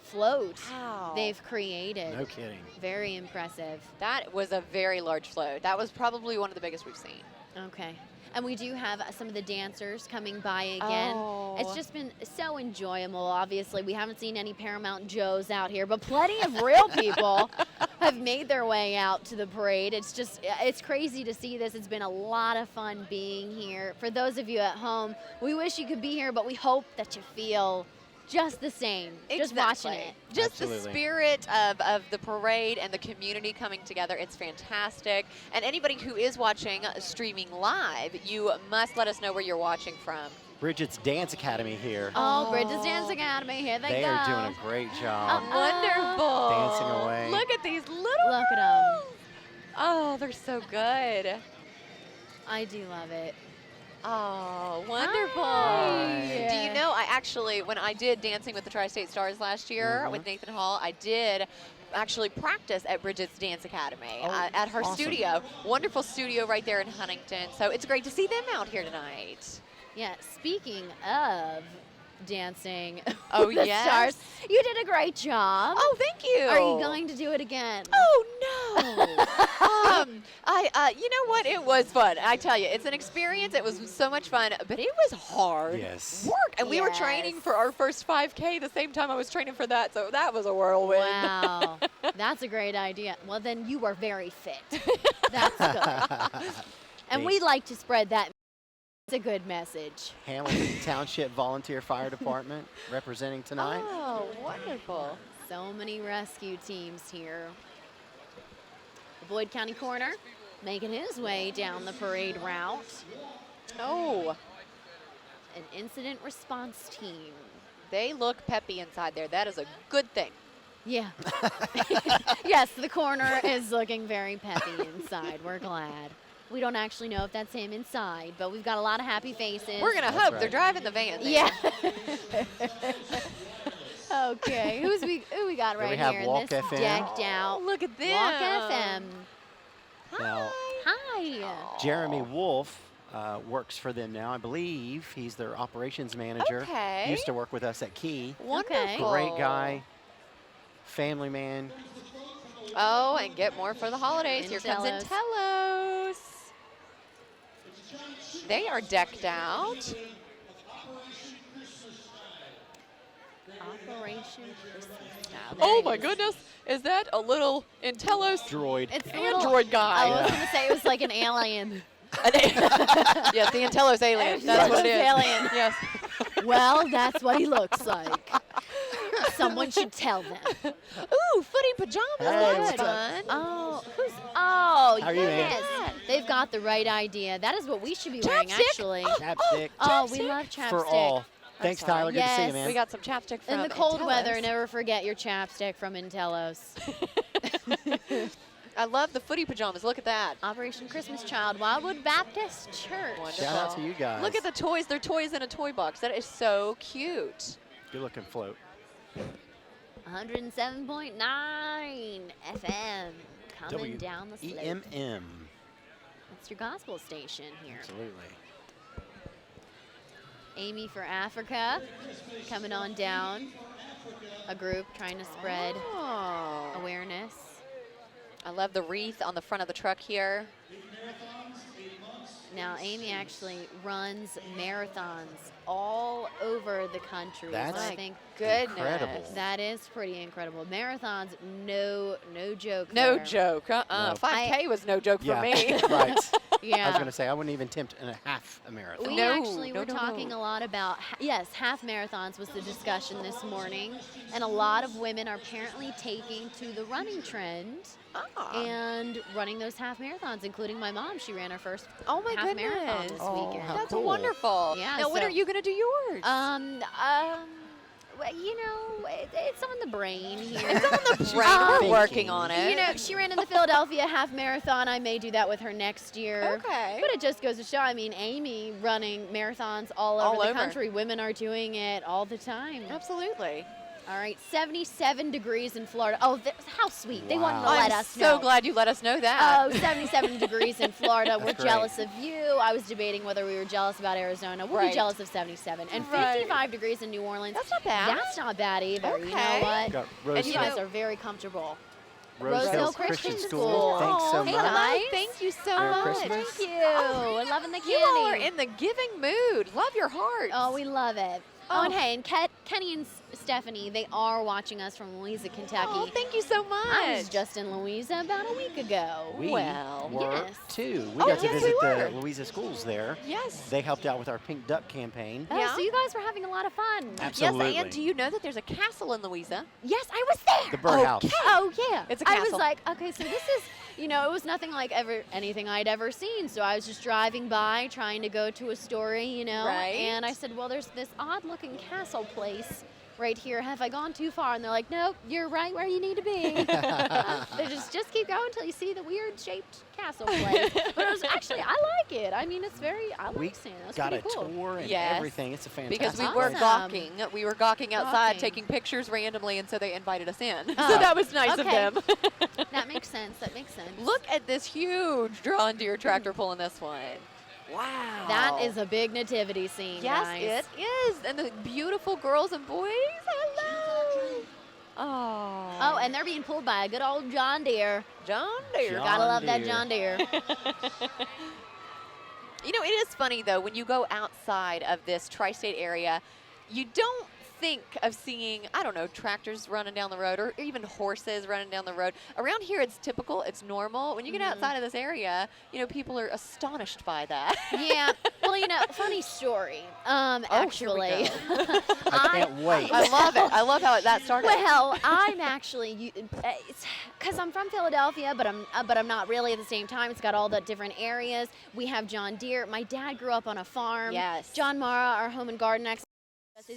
float
Wow.
they've created.
No kidding.
Very impressive.
That was a very large float. That was probably one of the biggest we've seen.
Okay. And we do have some of the dancers coming by again.
Oh.
It's just been so enjoyable. Obviously, we haven't seen any Paramount Joes out here, but plenty of real people have made their way out to the parade. It's crazy to see this. It's been a lot of fun being here. For those of you at home, we wish you could be here, but we hope that you feel just the same, just watching it.
Just
Absolutely.
the spirit of the parade and the community coming together. It's fantastic. And anybody who is watching streaming live, you must let us know where you're watching from.
Bridget's Dance Academy here.
Oh, Bridget's Dance Academy, here they
They
go.
are doing a great job.
Wonderful.
Dancing away.
Look at these little
Look at them.
girls. Oh, they're so good.
I do love it.
Oh, wonderful.
Hi.
Do you know, I actually, when I did Dancing with the Tri-State Stars last year with Nathan Hall, I did actually practice at Bridget's Dance Academy at her
awesome.
studio. Wonderful studio right there in Huntington. So it's great to see them out here tonight.
Yeah, speaking of dancing
Oh,
with the
yes?
stars, you did a great job.
Oh, thank you.
Are you going to do it again?
Oh, no. You know what? It was fun. I tell you, it's an experience. It was so much fun, but it was hard
Yes.
work. And we were
Yes.
training for our first 5K the same time I was training for that, so that was a whirlwind.
Wow, that's a great idea. Well, then you are very fit. That's good. And we'd like to spread that. It's a good message.
Hamilton Township Volunteer Fire Department representing tonight.
Oh, wonderful.
So many rescue teams here. The Boyd County Coroner making his way down the parade route.
Oh,
An incident response team.
they look peppy inside there. That is a good thing.
Yeah. Yes, the coroner is looking very peppy inside. We're glad. We don't actually know if that's him inside, but we've got a lot of happy faces.
We're going to
That's
hope
right.
they're driving the van there.
Yeah. Okay. Who we got
Then
right
we have
here in
Walk
this
FM.
decked out
Look at them.
Walk FM.
Now,
Hi.
Jeremy Wolf works for them now. I believe he's their operations manager.
Okay.
Used to work with us at Key.
Wonderful.
Great guy, family man.
Oh, and get more for the holidays. Here comes
Intelos.
Intelos. They are decked out.
Operation Christmas.
Oh my goodness. Is that a little Intelos
Droid.
It's a
Android
little,
guy?
I was going to say it was like an alien.
Yes, the Intelos alien. That's what it is.
Alien.
Yes.
Well, that's what he looks like. Someone should tell them.
Ooh, footy pajamas.
Hey,
That's
what's up?
fun.
Oh,
How are you, Ann?
yes. They've got the right idea. That is what we should be wearing,
Chapstick?
actually.
Chapstick
Oh, we love chapstick.
for all. Thanks,
sorry.
Tyler. Good to see
Yes.
you, man.
We got some chapstick from
In the cold
Intelos.
weather, never forget your chapstick from Intelos.
I love the footy pajamas. Look at that.
Operation Christmas Child, Wildwood Baptist Church.
Wonderful.
Shout out to you guys.
Look at the toys. They're toys in a toy box. That is so cute.
Good looking float.
107.9 FM coming down the slope.
EMM.
It's your gospel station here.
Absolutely.
Amy for Africa coming on down. A group trying to spread
Oh.
awareness.
I love the wreath on the front of the truck here.
Now, Amy actually runs marathons all over the country.
That's
so I think
Goodness.
incredible.
that is pretty incredible. Marathons, no joke.
No
there.
joke.
No.
5K was no joke for
Yeah,
me.
right.
Yeah.
I was going to say, I wouldn't even attempt a half a marathon.
We
No,
actually
no,
were
no,
talking
no.
a lot about, yes, half marathons was the discussion this morning. And a lot of women are apparently taking to the running trend
Ah.
and running those half marathons, including my mom. She ran her first
Oh my
half marathon
goodness.
this
Oh,
weekend.
how
That's
cool.
wonderful.
Yeah,
Now, when
so-
are you going to do yours?
Well, you know, it's on the brain here.
it's on the brain. We're
thinking.
working on it.
You know, she ran in the Philadelphia half marathon. I may do that with her next year.
Okay.
But it just goes to show, I mean, Amy running marathons all over
All
the
over.
country. Women are doing it all the time.
Absolutely.
All right, 77 degrees in Florida. Oh, how sweet. They wanted to
Wow.
let
I'm
us
so
know.
glad you let us know that.
Oh, 77 degrees in Florida. We're
That's great.
jealous of you. I was debating whether we were jealous about Arizona. We'll
Right.
be jealous of 77. And
Right.
55 degrees in New Orleans.
That's not bad.
That's not bad either. You know
Okay.
what?
Got Rose,
And
You
you
guys
know-
are very comfortable.
Rose Hill Christian School. Thanks so
Hey,
much.
guys.
Thank you so
Merry
much.
Christmas.
Thank you. We're loving the candy.
You all are in the giving mood. Love your heart.
Oh, we love it.
Oh.
Oh, and hey, and Kenny and Stephanie, they are watching us from Louisa, Kentucky.
Oh, thank you so much.
I was just in Louisa about a week ago.
We
Well,
were
yes.
too. We
Oh,
got to
yes, we
visit
were.
the Louisa schools there.
Yes.
They helped out with our Pink Duck campaign.
Oh,
Yeah.
so you guys were having a lot of fun.
Absolutely.
Yes, and do you know that there's a castle in Louisa?
Yes, I was there.
The birdhouse.
Okay.
Oh yeah,
It's a
I was
castle.
like, okay, so this is, it was nothing like anything I'd ever seen. So I was just driving by, trying to go to a story,
Right.
And I said, well, there's this odd-looking castle place right here. Have I gone too far? And they're like, nope, you're right where you need to be. They just keep going until you see the weird-shaped castle place. But it was actually, I like it. I mean, it's I
We
like seeing it. It's
got a
pretty cool.
tour and
Yes.
everything. It's a fantastic
Because we
That's
were
place.
awesome.
gawking. We were gawking outside,
Gawking.
taking pictures randomly, and so they invited us in.
Oh,
So that was nice
okay.
of them.
That makes sense. That makes sense.
Look at this huge John Deere tractor pulling this one. Wow.
That is a big nativity scene,
Yes,
guys.
it is. And the beautiful girls and boys. Hello. Oh.
Oh, and they're being pulled by a good old John Deere.
John Deere.
John
Gotta love that
Deere.
John Deere.
You know, it is funny, though, when you go outside of this tri-state area, you don't think of seeing, I don't know, tractors running down the road or even horses running down the road. Around here, it's typical. It's normal. When you get outside of this area, people are astonished by that.
Yeah. Well, funny story. Actually,
here we
I can't wait.
I love it. I love how that started.
well, I'm actually, because I'm from Philadelphia, but I'm not really at the same time. It's got all the different areas. We have John Deere. My dad grew up on a farm.
Yes.
John Mara, our home and garden expert,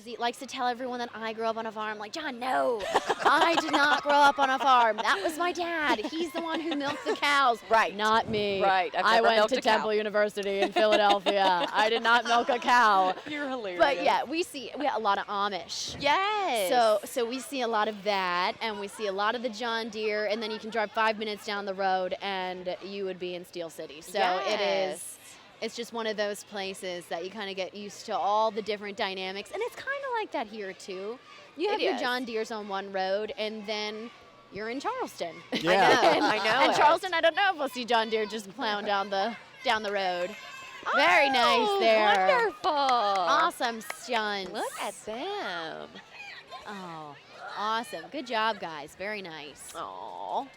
he likes to tell everyone that I grew up on a farm. Like, John, no, I did not grow up on a farm. That was my dad. He's the one who milked the cows.
Right.
Not me.
Right. I've
I
never
went
milked
to
a cow.
Temple University in Philadelphia. I did not milk a cow.
You're hilarious.
But yeah, we have a lot of Amish.
Yes.
So we see a lot of that, and we see a lot of the John Deere, and then you can drive 5 minutes down the road, and you would be in Steel City. So
Yes.
it's just one of those places that you kind of get used to all the different dynamics, and it's kind of like that here too. You have
It
your
is.
John Deeres on one road, and then you're in Charleston.
Yeah.
I know
And
it.
Charleston, I don't know if we'll see John Deere just plowing down the road. Very nice
Oh,
there.
Wonderful.
Awesome stunts.
Look at them.
Oh, awesome. Good job, guys. Very nice.
Oh.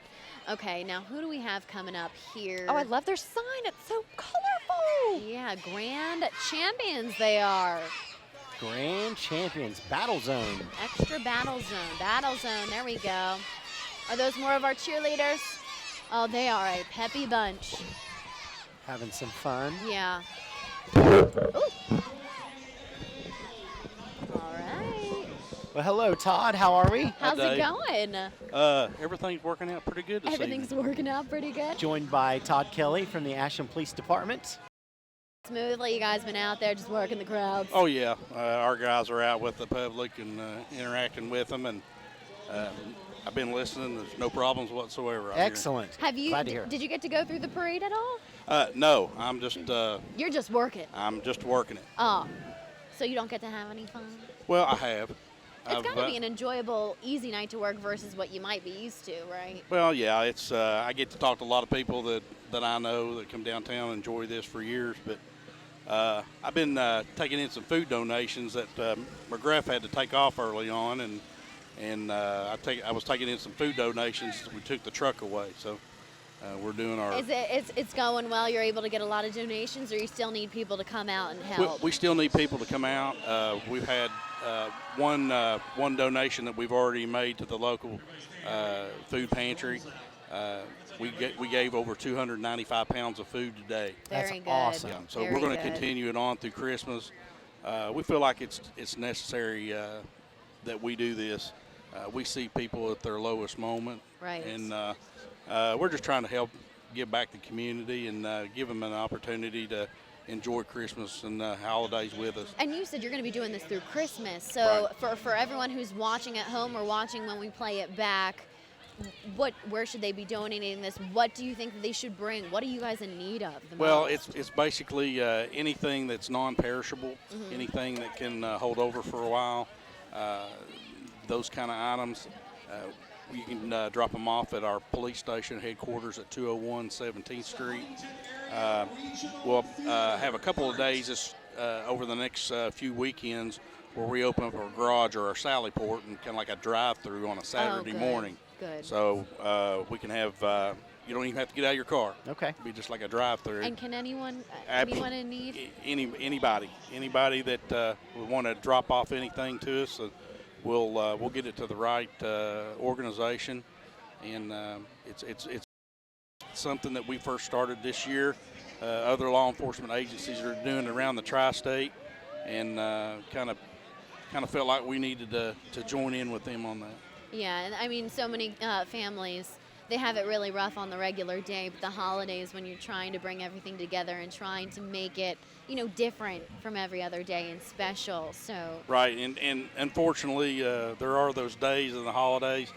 Okay, now who do we have coming up here?
Oh, I love their sign. It's so colorful.
Yeah, grand champions they are.
Grand champions, Battle Zone.
Extra battle zone. Battle zone. There we go. Are those more of our cheerleaders? Oh, they are a peppy bunch.
Having some fun.
Yeah. Ooh. All right.
Well, hello, Todd. How are we?
How's it
Dave.
going?
Everything's working out pretty good this
Everything's
evening.
working out pretty good.
Joined by Todd Kelly from the Ashland Police Department.
Smoothly, you guys been out there just working the crowds.
Oh, yeah. Our guys are out with the public and interacting with them, and I've been listening. There's no problems whatsoever out here.
Excellent.
Have you?
Glad to hear.
Did you get to go through the parade at all?
No, I'm just
You're just working.
working it.
Oh, so you don't get to have any fun?
Well, I have.
It's
I've,
got to be an enjoyable, easy night to work versus what you might be used to, right?
Well, yeah, it's I get to talk to a lot of people that I know that come downtown and enjoy this for years. But I've been taking in some food donations that McGrath had to take off early on, and I was taking in some food donations. We took the truck away, so we're doing our.
It's going well. You're able to get a lot of donations, or you still need people to come out and help?
We still need people to come out. We've had one donation that we've already made to the local food pantry. We gave over 295 pounds of food today.
That's
Very good.
awesome.
Yeah, so
Very
we're going to
good.
continue it on through Christmas. We feel like it's necessary that we do this. We see people at their lowest moment,
Right.
and we're just trying to help give back the community and give them an opportunity to enjoy Christmas and the holidays with us.
And you said you're going to be doing this through Christmas. So
Right.
for everyone who's watching at home or watching when we play it back, where should they be donating this? What do you think that they should bring? What are you guys in need of the
Well,
most?
it's basically anything that's non-perishable, anything that can hold over for a while, those kind of items. You can drop them off at our police station headquarters at 201 17th Street. We'll have a couple of days over the next few weekends where we open up our garage or our sally port and kind of like a drive-through on a Saturday
good.
morning.
Good.
So we can have, you don't even have to get out of your car.
Okay.
It'll be just like a drive-through.
And can anyone in need?
Anybody that would want to drop off anything to us, we'll get it to the right organization, and it's something that we first started this year. Other law enforcement agencies are doing it around the tri-state, and kind of felt like we needed to join in with them on that.
Yeah, and I mean, so many families, they have it really rough on the regular day, but the holidays when you're trying to bring everything together and trying to make it, different from every other day and special. So
Right, and unfortunately, there are those days in the holidays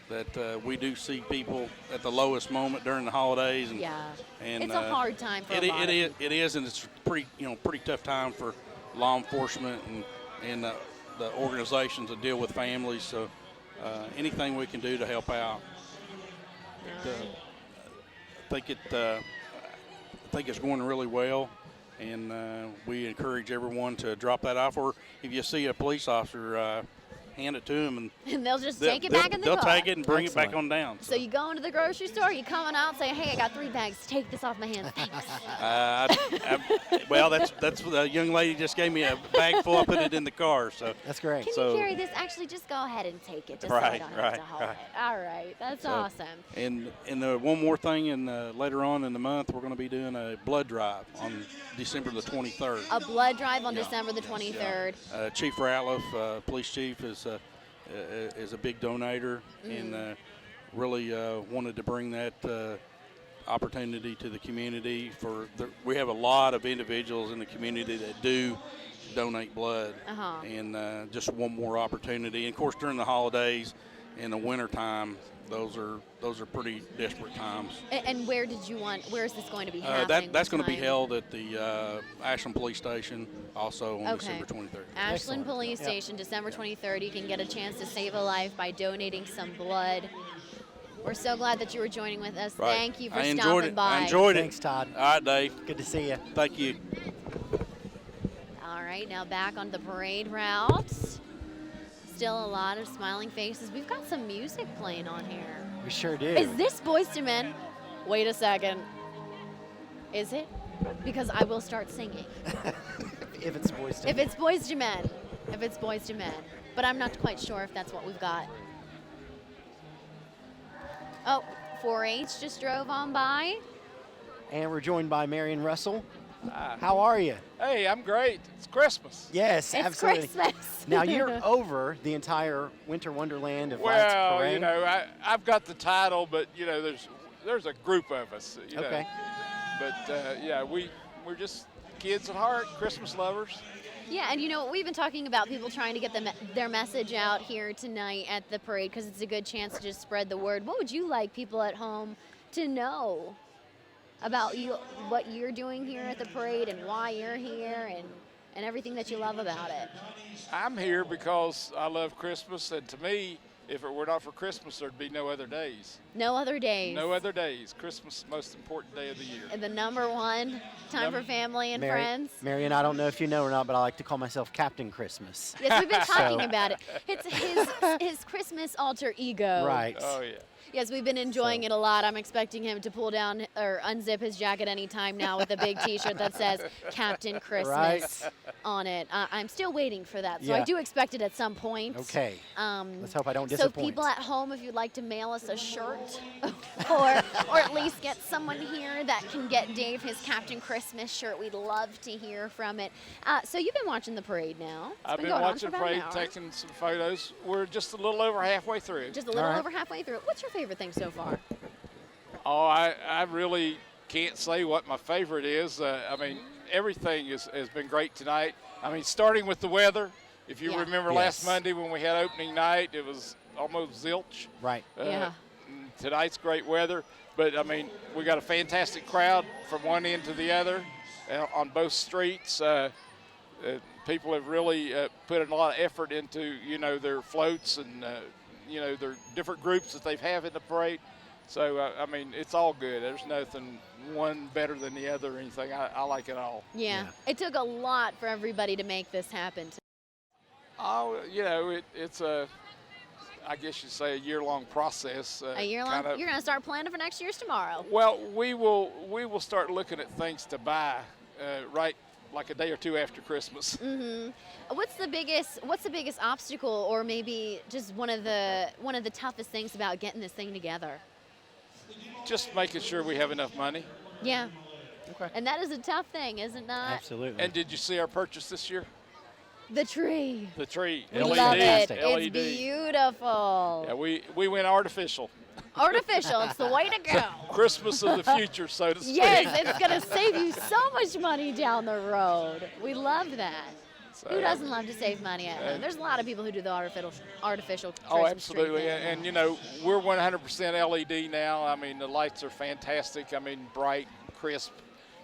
that we do see people at the lowest moment during the holidays. And,
yeah,
and
it's a hard time for a lot of
it is, and it's pretty tough time for law enforcement and the organizations that deal with families. So anything we can do to help out. I think it's going really well, and we encourage everyone to drop that off. Or if you see a police officer, hand it to them,
and they'll just take it back in the car.
They'll take it and bring it back
Excellent.
on down.
So you go into the grocery store, you coming out, say, "Hey, I got 3 bags. Take this off my hands, thanks."
Well, that's the young lady just gave me a bag full. I put it in the car. So
That's great.
Can
So-
you carry this? Actually, just go ahead and take it, just so I
Right,
don't have
right,
to haul
right.
it. All right, that's
So-
awesome.
And one more thing, and later on in the month, we're going to be doing a blood drive on December the 23rd.
A blood drive on
Yeah.
December the 23rd.
Chief Ratliff, police chief, is a big donator, and really wanted to bring that opportunity to the community. We have a lot of individuals in the community that do donate blood, and just one more opportunity. And of course, during the holidays and the winter time, those are pretty desperate times.
And where is this going to be happening?
That's going to be
Time?
held at the Ashland Police Station, also on
Okay.
December 23rd.
Ashland
Excellent.
Police
Yep.
Station, December 23rd. You can get a chance to save a life by donating some blood. We're so glad that you were joining with us.
Right.
Thank you for
I enjoyed
stopping
it.
by.
I enjoyed
Thanks,
it.
Todd.
All right, Dave.
Good to see you.
Thank you.
All right, now back on the parade route. Still a lot of smiling faces. We've got some music playing on here.
We sure do.
Is this Boys to Men? Wait a second. Is it? Because I will start singing.
if it's voiced.
If it's Boys to Men. If it's Boys to Men. But I'm not quite sure if that's what we've got. Oh, 4-H just drove on by.
And we're joined by Marion Russell. How are you?
Hey, I'm great. It's Christmas.
Yes,
It's
absolutely.
Christmas.
Now you're over the entire Winter Wonderland of Lights
Well,
Parade.
you know, I've got the title, but you know, there's a group of us. You know.
Okay.
But yeah, we're just kids at heart, Christmas lovers.
Yeah, and you know, we've been talking about people trying to get their message out here tonight at the parade because it's a good chance to just spread the word. What would you like people at home to know about you, what you're doing here at the parade and why you're here and everything that you love about it?
I'm here because I love Christmas, and to me, if it were not for Christmas, there'd be no other days.
No other days.
No other days. Christmas is the most important day of the year.
And the number one time for family and friends.
Marion, I don't know if you know or not, but I like to call myself Captain Christmas.
Yes, we've been talking
So-
about it. It's his Christmas alter ego.
Right.
Oh yeah.
Yes, we've been enjoying
So-
it a lot. I'm expecting him to pull down or unzip his jacket any time now with a big T-shirt that says Captain Christmas
Right.
on it. I'm still waiting for that, so
Yeah.
I do expect it at some point.
Okay. Let's hope I don't
So
disappoint.
people at home, if you'd like to mail us a shirt, or at least get someone here that can get Dave his Captain Christmas shirt, we'd love to hear from it. So you've been watching the parade now. It's
I've been
going on
watching
for
the
about an
parade,
hour.
taking some photos. We're just a little over halfway through.
Just a little
All right.
over halfway through. What's your favorite thing so far?
Oh, I really can't say what my favorite is. I mean, everything has been great tonight. I mean, starting with the weather. If you
Yeah.
remember last Monday when we had opening night, it was almost zilch.
Right.
Yeah.
Tonight's great weather, but I mean, we got a fantastic crowd from one end to the other on both streets. People have really put a lot of effort into, their floats and, their different groups that they have in the parade. So, I mean, it's all good. There's nothing one better than the other or anything. I like it all.
Yeah. It took a lot for everybody to make this happen.
Oh, it's I guess you'd say a year-long process.
A year long? You're going to start planning for next year's tomorrow.
Well, we will start looking at things to buy right like a day or two after Christmas.
Mm-hmm. What's the biggest obstacle, or maybe just one of the toughest things about getting this thing together?
Just making sure we have enough money.
Yeah.
Okay.
And that is a tough thing, is it not?
Absolutely.
And did you see our purchase this year?
The tree.
The tree.
We
LED.
love it.
LED.
It's beautiful.
Yeah, we went artificial.
Artificial. It's the way to go.
Christmas of the future, so to speak.
Yes, it's going to save you so much money down the road. We love that.
So,
Who doesn't love to save money at home? There's a lot of people who do the artificial
Oh,
Christmas
absolutely.
tree thing.
And we're 100% LED now. I mean, the lights are fantastic. I mean, bright, crisp,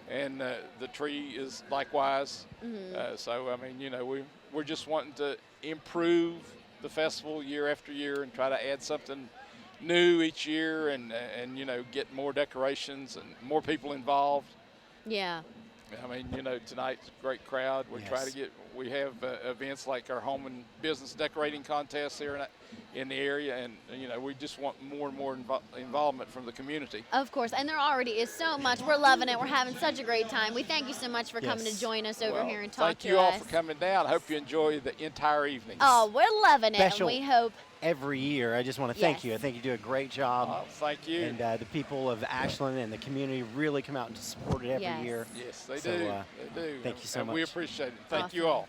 and the tree is likewise.
Mm-hmm.
So, I mean, we're just wanting to improve the festival year after year and try to add something new each year and get more decorations and more people involved.
Yeah.
I mean, tonight's a great crowd. We have events like our home and business decorating contests here in the area, and we just want more and more involvement from the community.
Of course, and there already is so much. We're loving it. We're having such a great time. We thank you so much for coming to join us over here and talk to us.
Thank you all for coming down. I hope you enjoy the entire evening.
Oh, we're loving it,
Special.
and we hope.
Every year, I just want to thank
Yes.
you. I think you do a great job.
Thank you.
And the people of Ashland and the community really come out and support it every
Yes.
year.
Yes, they
So,
do. They do.
thank you so
and
much.
we appreciate it. Thank
Awesome.
you all.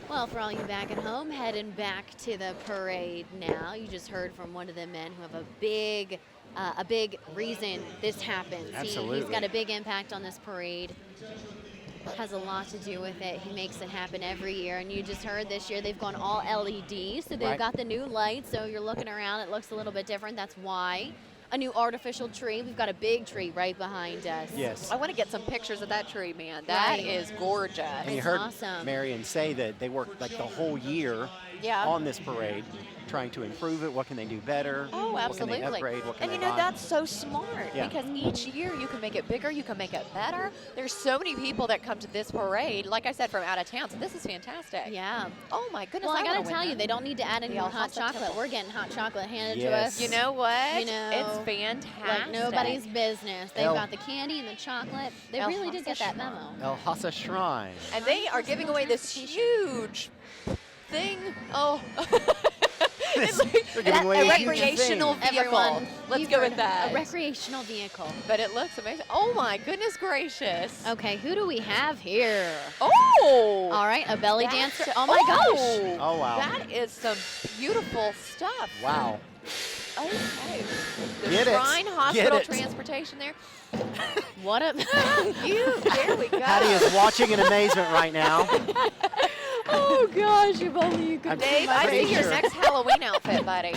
Well, for all you back at home, heading back to the parade now. You just heard from one of the men who have a big reason this happens.
Absolutely.
He's got a big impact on this parade. Has a lot to do with it. He makes it happen every year. And you just heard this year they've gone all LED, so they've
Right.
got the new lights. So you're looking around, it looks a little bit different. That's why. A new artificial tree. We've got a big tree right behind us.
Yes.
I want to get some pictures of that tree, man. That
Right.
is gorgeous.
And you
It's
heard
awesome.
Marion say that they worked like the whole year
Yeah.
on this parade, trying to improve it. What can they do better?
Oh,
What
absolutely.
can they upgrade? What can
And
they
you know,
buy?
that's so smart
Yeah.
because each year you can make it bigger, you can make it better. There's so many people that come to this parade, like I said, from out of town. So this is fantastic.
Yeah.
Oh my goodness.
Well, I
wanna
gotta
win
tell you,
that.
they don't need to add any
Yeah,
more hot
Hossa
chocolate.
Temple.
We're getting hot chocolate handed to
Yes.
us.
You know what?
You know,
it's fantastic.
like nobody's business. They've
El-
got the candy and the chocolate. They
El
really did get
Hossa
that
Shrine.
memo.
El Hassa Shrine.
And they are giving away this huge thing. Oh. It's like
They're giving away
a
a huge
recreational
thing.
vehicle.
Everyone,
Let's
you've
go
heard
with that.
A recreational vehicle.
But it looks amazing. Oh my goodness gracious.
Okay, who do we have here?
Oh.
All right, a belly
That's-
dancer. Oh my gosh.
Oh, wow.
That is some beautiful stuff.
Wow.
Okay. The
Get it.
Shrine
Get
Hospital
it.
transportation there.
What a.
There we go.
Hattie is watching in amazement right now.
Oh gosh, if only you could.
I'm
Dave, I
pretty
see your
sure.
next Halloween outfit, buddy.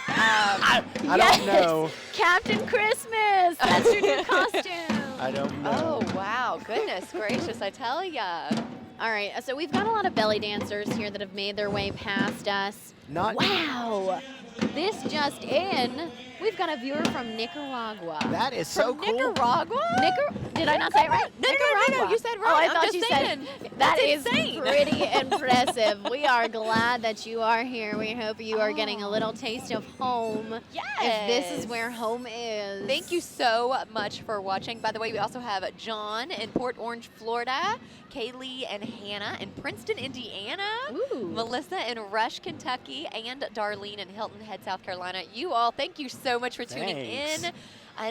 I
Yes.
don't know.
Captain Christmas. That's your new costume.
I don't know.
Oh, wow. Goodness gracious, I tell ya.
All right, so we've got a lot of belly dancers here that have made their way past us.
Not
Wow. This just in, we've got a viewer from Nicaragua.
That is so
From
cool.
Nicaragua?
Did I not say it right?
No,
Nicaragua.
you said
Oh, I
right. I'm
thought
just
you
saying.
said that is
insane.
pretty impressive. We are glad that you are here. We hope you are getting a little taste of home.
Yes.
If this is where home is.
Thank you so much for watching. By the way, we also have John in Port Orange, Florida, Kaylee and Hannah in Princeton, Indiana,
Ooh.
Melissa in Rush, Kentucky, and Darlene in Hilton Head, South Carolina. You all, thank you so much for tuning
Thanks.
in.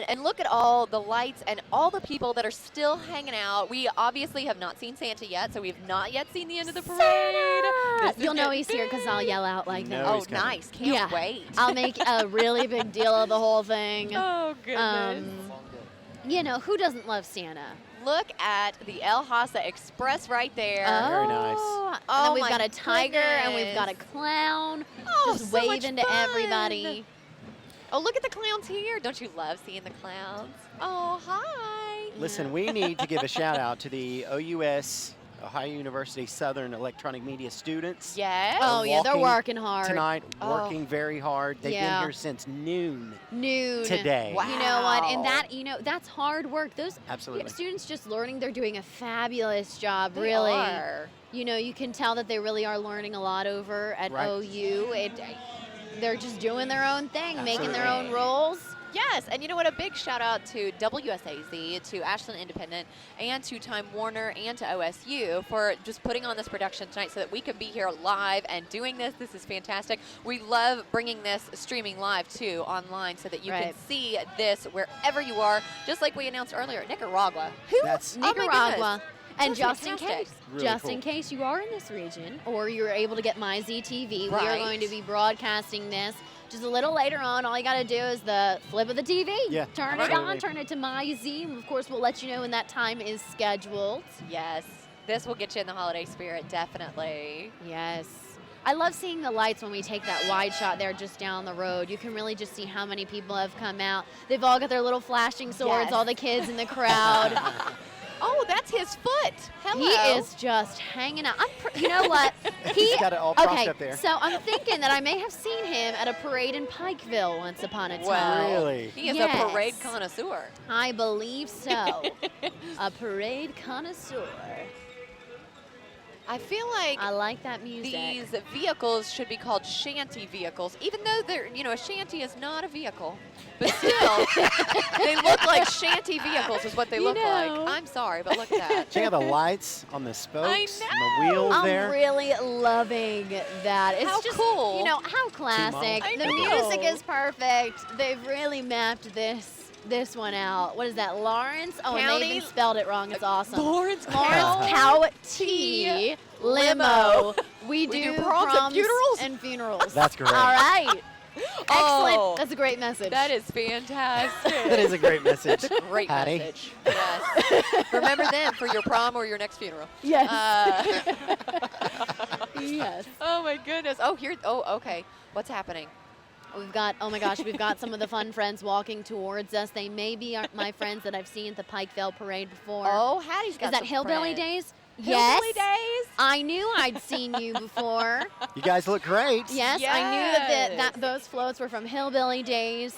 And look at all the lights and all the people that are still hanging out. We obviously have not seen Santa yet, so we've not yet seen the end of the parade. This is
You'll know
getting
he's here because I'll yell out like that.
No,
Oh,
he's coming.
nice. Can't wait.
I'll make a really big deal of the whole thing.
Oh, goodness.
You know, who doesn't love Santa?
look at the El Hasa Express right there.
Very nice.
And
Oh
then we've
my
got a tiger and we've
goodness.
got a clown
Oh,
just
so much
waving to
fun.
everybody.
Oh, look at the clowns here. Don't you love seeing the clowns? Oh, hi.
Listen, we need to give a shout out to the OUS, Ohio University Southern Electronic Media students.
Yes.
Oh, yeah, they're
walking
working hard.
Tonight,
Oh.
working very hard. They've
Yeah.
been here since noon
Noon.
today.
Wow.
You know what? And that, that's hard work. Those
Absolutely.
students just learning, they're doing a fabulous job,
They
really.
are.
You can tell that they really are learning a lot over at
Right.
OU. They're just doing their own thing, making their own
Absolutely.
roles.
Yes, and you know what? A big shout out to WSAZ, to Ashland Independent, and to Time Warner, and to OSU for just putting on this production tonight so that we could be here live and doing this. This is fantastic. We love bringing this streaming live too online so that you can
Right.
see this wherever you are, just like we announced earlier, Nicaragua. Who?
That's
Oh my goodness.
Nicaragua. And
That's
just in
fantastic.
case,
Really
just
cool.
in case you are in this region or you're able to get My ZTV, we are
Right.
going to be broadcasting this just a little later on. All you got to do is the flip of the TV.
Yeah,
Turn it
absolutely.
on, turn it to My Z. And of course, we'll let you know when that time is scheduled.
Yes, this will get you in the holiday spirit, definitely.
Yes. I love seeing the lights when we take that wide shot there just down the road. You can really just see how many people have come out. They've all got their little flashing swords,
Yes.
all the kids in the crowd.
Oh, that's his foot. Hello.
He is just hanging out. You know what?
He's got it all propped
okay,
up there.
so I'm thinking that I may have seen him at a parade in Pikeville once upon a time.
Well,
Really?
he is
Yes.
a parade connoisseur.
I believe so. A parade connoisseur.
I feel like
I like that music.
these vehicles should be called shanty vehicles, even though they're, a shanty is not a vehicle. But still, they look like shanty vehicles is what they
You
look
know.
like. I'm sorry, but look at that.
Check out the lights on the spokes and the
know.
wheels
I'm
there.
really loving that. It's
How
just,
cool.
How classic.
I
The
know.
music is perfect. They've really mapped this one out. What is that, Lawrence? Oh, and they
County-
even spelled it wrong. It's awesome.
Lawrence
County Limo. We do
proms and funerals?
and funerals.
That's great.
All right. Excellent.
Oh.
That's a great message.
That is fantastic.
That is a great message.
Great
Patty.
message. Yes. Remember them for your prom or your next funeral.
Yes.
Uh,
Yes.
oh my goodness. Oh, here. Oh, okay. What's happening?
We've got, oh my gosh, we've got some of the fun friends walking towards us. They may be my friends that I've seen at the Pikeville Parade before.
Oh, Hattie's got
Is that
some
Hillbilly
friends.
Days?
Hillbilly
Yes.
Days.
I knew I'd seen you before.
You guys look great.
Yes, I knew that
Yes.
those floats were from Hillbilly Days.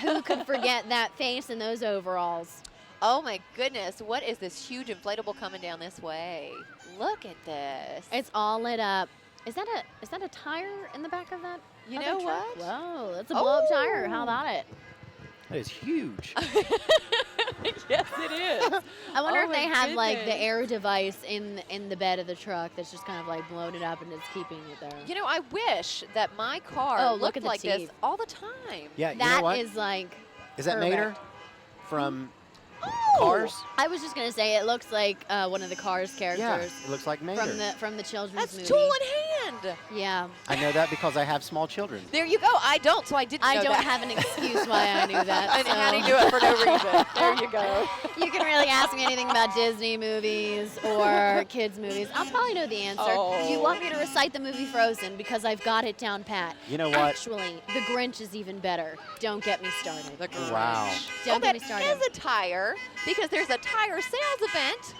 Who could forget that face and those overalls?
Oh my goodness. What is this huge inflatable coming down this way? Look at this.
It's all lit up. Is that a tire in the back of that?
You
other
know
truck?
what?
Whoa, that's a blow-up tire. How about it?
That is huge.
Yes, it is.
I wonder
Oh
if they
my
have like the
goodness.
air device in the bed of the truck that's just kind of like blown it up and it's keeping it there.
You know, I wish that my car
Oh, look
looked
at the
like this
teeth.
all the time.
Yeah, you know
That
what?
is like.
Is that
perfect.
Mater from
Oh!
Cars?
I was just gonna say it looks like one of the Cars
Yeah,
characters
it looks like Mater.
from the children's
That's
movie.
tool in hand.
Yeah,
I know that because I have small children.
There you go. I don't, so I didn't
I
know
don't
that.
have an excuse why I knew that.
And
so.
Hattie knew it for no reason. There you go.
You can really ask me anything about Disney movies or kids movies. I'll probably know the answer.
Oh.
Do you want me to recite the movie Frozen because I've got it down pat?
You know what?
Actually, The Grinch is even better. Don't get me started.
The Grinch.
Wow.
Don't
that
get me started.
is a tire because there's a tire sales event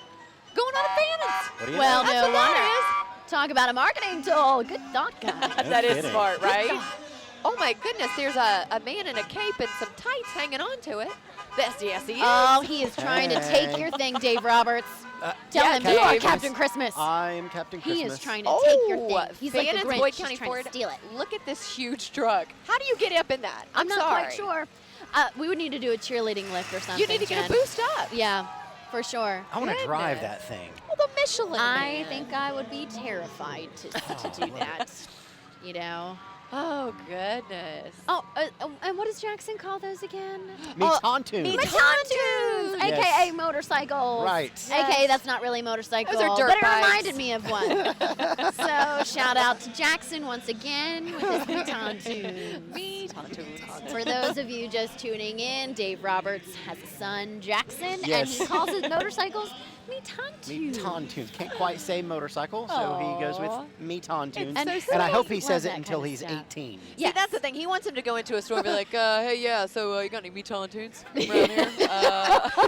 going on at Fannin's.
What do you
Well,
know?
That's
no
what
wonder.
that
Talk about a marketing tool. Good thought, guys.
is.
No
That is
kidding.
smart, right? Oh my goodness, there's a man in a cape and some tights hanging on to it. Yes, he is.
Oh, he is trying to take
Hey.
your thing, Dave Roberts. Tell
yeah,
him you are
Dave.
Captain Christmas.
I'm Captain Christmas.
He is trying to take your thing. He's like the
Fannon's
Grinch.
Boyd
He's
County
trying
Ford.
to steal it.
Look at this huge truck. How do you get up in that?
I'm not
sorry.
quite sure. We would need to do a cheerleading lift or something.
You need to get a
Jen.
boost up.
Yeah, for sure.
I want to drive
Goodness.
that thing.
Well, the Michelin
I
Man.
think I would be terrified to do that. You know.
Oh, goodness.
Oh, and what does Jackson call those again?
Me-ton-toons.
Me-ton-toons,
Yes.
a.k.a. motorcycles.
Right.
A.k.a. that's not really motorcycle,
Those are dirt
but it
bikes.
reminded me of one. So shout out to Jackson once again with his me-ton-toons.
Me-ton-toons.
For those of you just tuning in, Dave Roberts has a son, Jackson, and
Yes.
he calls his motorcycles me-ton-toons.
Me-ton-toons. Can't quite say motorcycle, so he goes with me-ton-toons.
It's so
And I
sweet.
hope he says
Love
it
that
until
kinda
he's
stuff.
18.
See, that's the thing. He wants him to go into a store and be like, hey, yeah, so you got any me-ton-toons around here?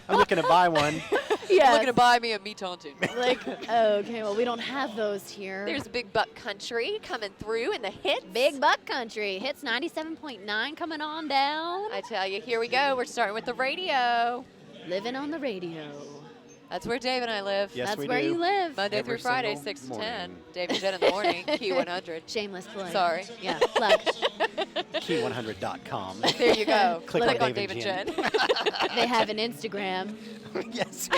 I'm looking to buy one.
Yes.
Looking to buy me a me-ton-toon.
Like, okay, well, we don't have those here.
There's Big Buck Country coming through in the hits.
Big Buck Country. Hits 97.9 coming on down.
I tell you, here we go. We're starting with the radio.
Living on the radio.
That's where Dave and I live.
Yes,
That's
we
where
do.
you live.
Monday
Every
through Friday,
single
6 to 10.
morning.
Dave and Jen in the morning, Q100.
Shameless plug.
Sorry.
Yeah, plug.
Key100.com.
There you go.
Click
Click
on
on
Dave
Dave
and
and Jen.
They have an Instagram.
Yes.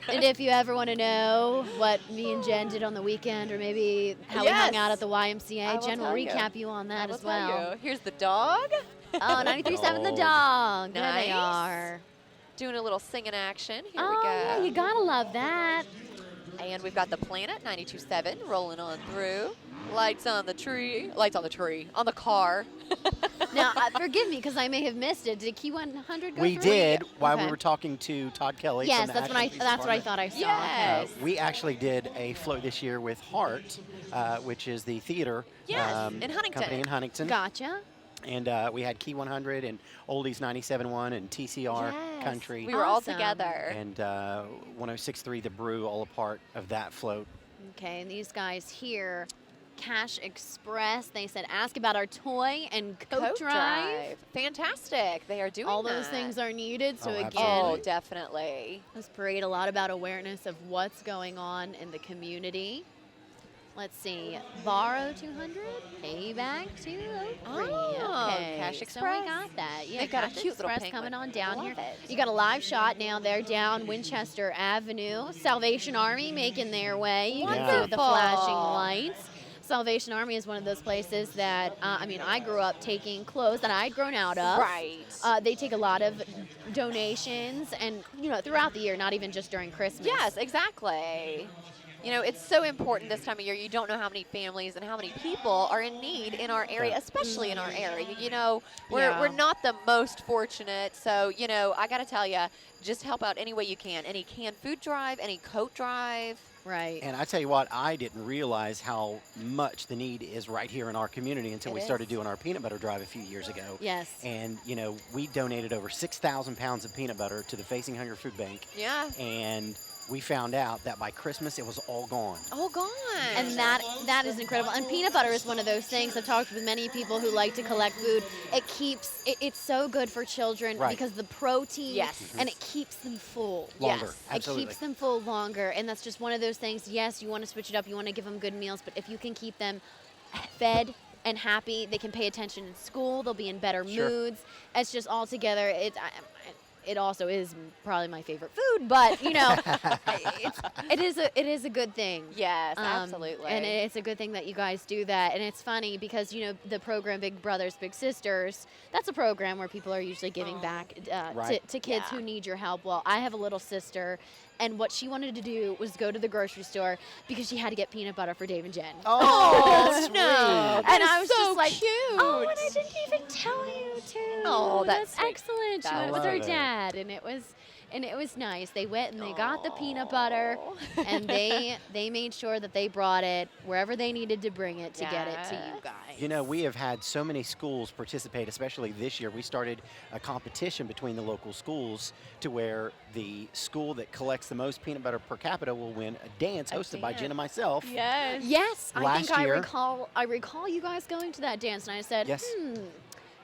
And if you ever want to know what me and Jen did on the weekend, or maybe how we hung
Yes.
out at the
I
YMCA,
will
Jen will
tell you.
recap you on that
I will
as
tell
well.
you. Here's the dog.
Oh, 93.7 The
Oh.
Dog. There they
Nice.
are.
Doing a little singing action. Here
Oh,
we go.
yeah, you gotta love that.
And we've got the Planet 92.7 rolling on through. Lights on the tree. Lights on the tree. On the car.
Now, forgive me because I may have missed it. Did Key 100 go
We
through?
did while we
Okay.
were talking to Todd Kelly.
Yes,
from the
that's what I.
Ashland Police
That's what I
Department.
thought I saw.
Yes.
We actually did a float this year with Hart, which is the theater
Yes, in Huntington.
company in Huntington.
Gotcha.
And we had Key 100 and Oldies 97.1 and TCR
Yes.
Country
We were all
Awesome.
together.
and 106.3 The Brew, all a part of that float.
Okay, and these guys here, Cash Express, they said ask about our toy and coat drive.
Fantastic. They are doing
All those
that.
things are needed. So
Oh,
again,
absolutely.
Oh, definitely.
this parade a lot about awareness of what's going on in the community. Let's see, borrow 200, pay back 203.
Oh,
Okay,
Cash
So
Express.
we got that. Yeah,
They've got a
Cash
cute little
Express coming
penguin.
on down
Love
here.
it.
You got a live shot now there down Winchester Avenue. Salvation Army making their way. You can see with the
Wonderful.
flashing lights. Salvation Army is one of those places that, I grew up taking clothes that I'd grown out of.
Right.
They take a lot of donations and, throughout the year, not even just during Christmas.
Yes, exactly. You know, it's so important this time of year. You don't know how many families and how many people are in need in our area, especially in our area. You know,
Yeah.
we're not the most fortunate. So, I got to tell you, just help out any way you can. Any canned food drive, any coat drive.
Right.
And I tell you what, I didn't realize how much the need is right here in our community until
It
we
is.
started doing our peanut butter drive a few years ago.
Yes.
And, we donated over 6,000 pounds of peanut butter to the Facing Hunger Food Bank.
Yeah.
And we found out that by Christmas, it was all gone.
Oh, gone.
And that is incredible. And peanut butter is one of those things. I've talked with many people who like to collect food. It's so good for children
Right.
because the protein.
Yes.
And it keeps them full.
Longer,
Yes.
absolutely.
It keeps them full longer. And that's just one of those things. Yes, you want to switch it up. You want to give them good meals. But if you can keep them fed and happy, they can pay attention in school. They'll be in better
Sure.
moods. It's just all together. It also is probably my favorite food, but it is a good thing.
Yes,
Um,
absolutely.
And it's a good thing that you guys do that. And it's funny because, the program Big Brothers, Big Sisters, that's a program where people are usually giving back
Right.
to kids
Yeah.
who need your help. Well, I have a little sister, and what she wanted to do was go to the grocery store because she had to get peanut butter for Dave and Jen.
Oh, sweet.
no.
And I was
so
just like,
cute.
oh, and I didn't even tell you to.
Oh, that's sweet.
excellent. She
I
went with her
love it.
dad, and it was nice. They went and they got the peanut butter, and they made sure that they brought it wherever they needed to bring it to get it to you
Yes.
guys.
We have had so many schools participate, especially this year. We started a competition between the local schools to where the school that collects the most peanut butter per capita will win a dance hosted by Jen and myself.
Yes.
Yes, I
Last
think
year-
I recall you guys going to that dance, and I said,
Yes.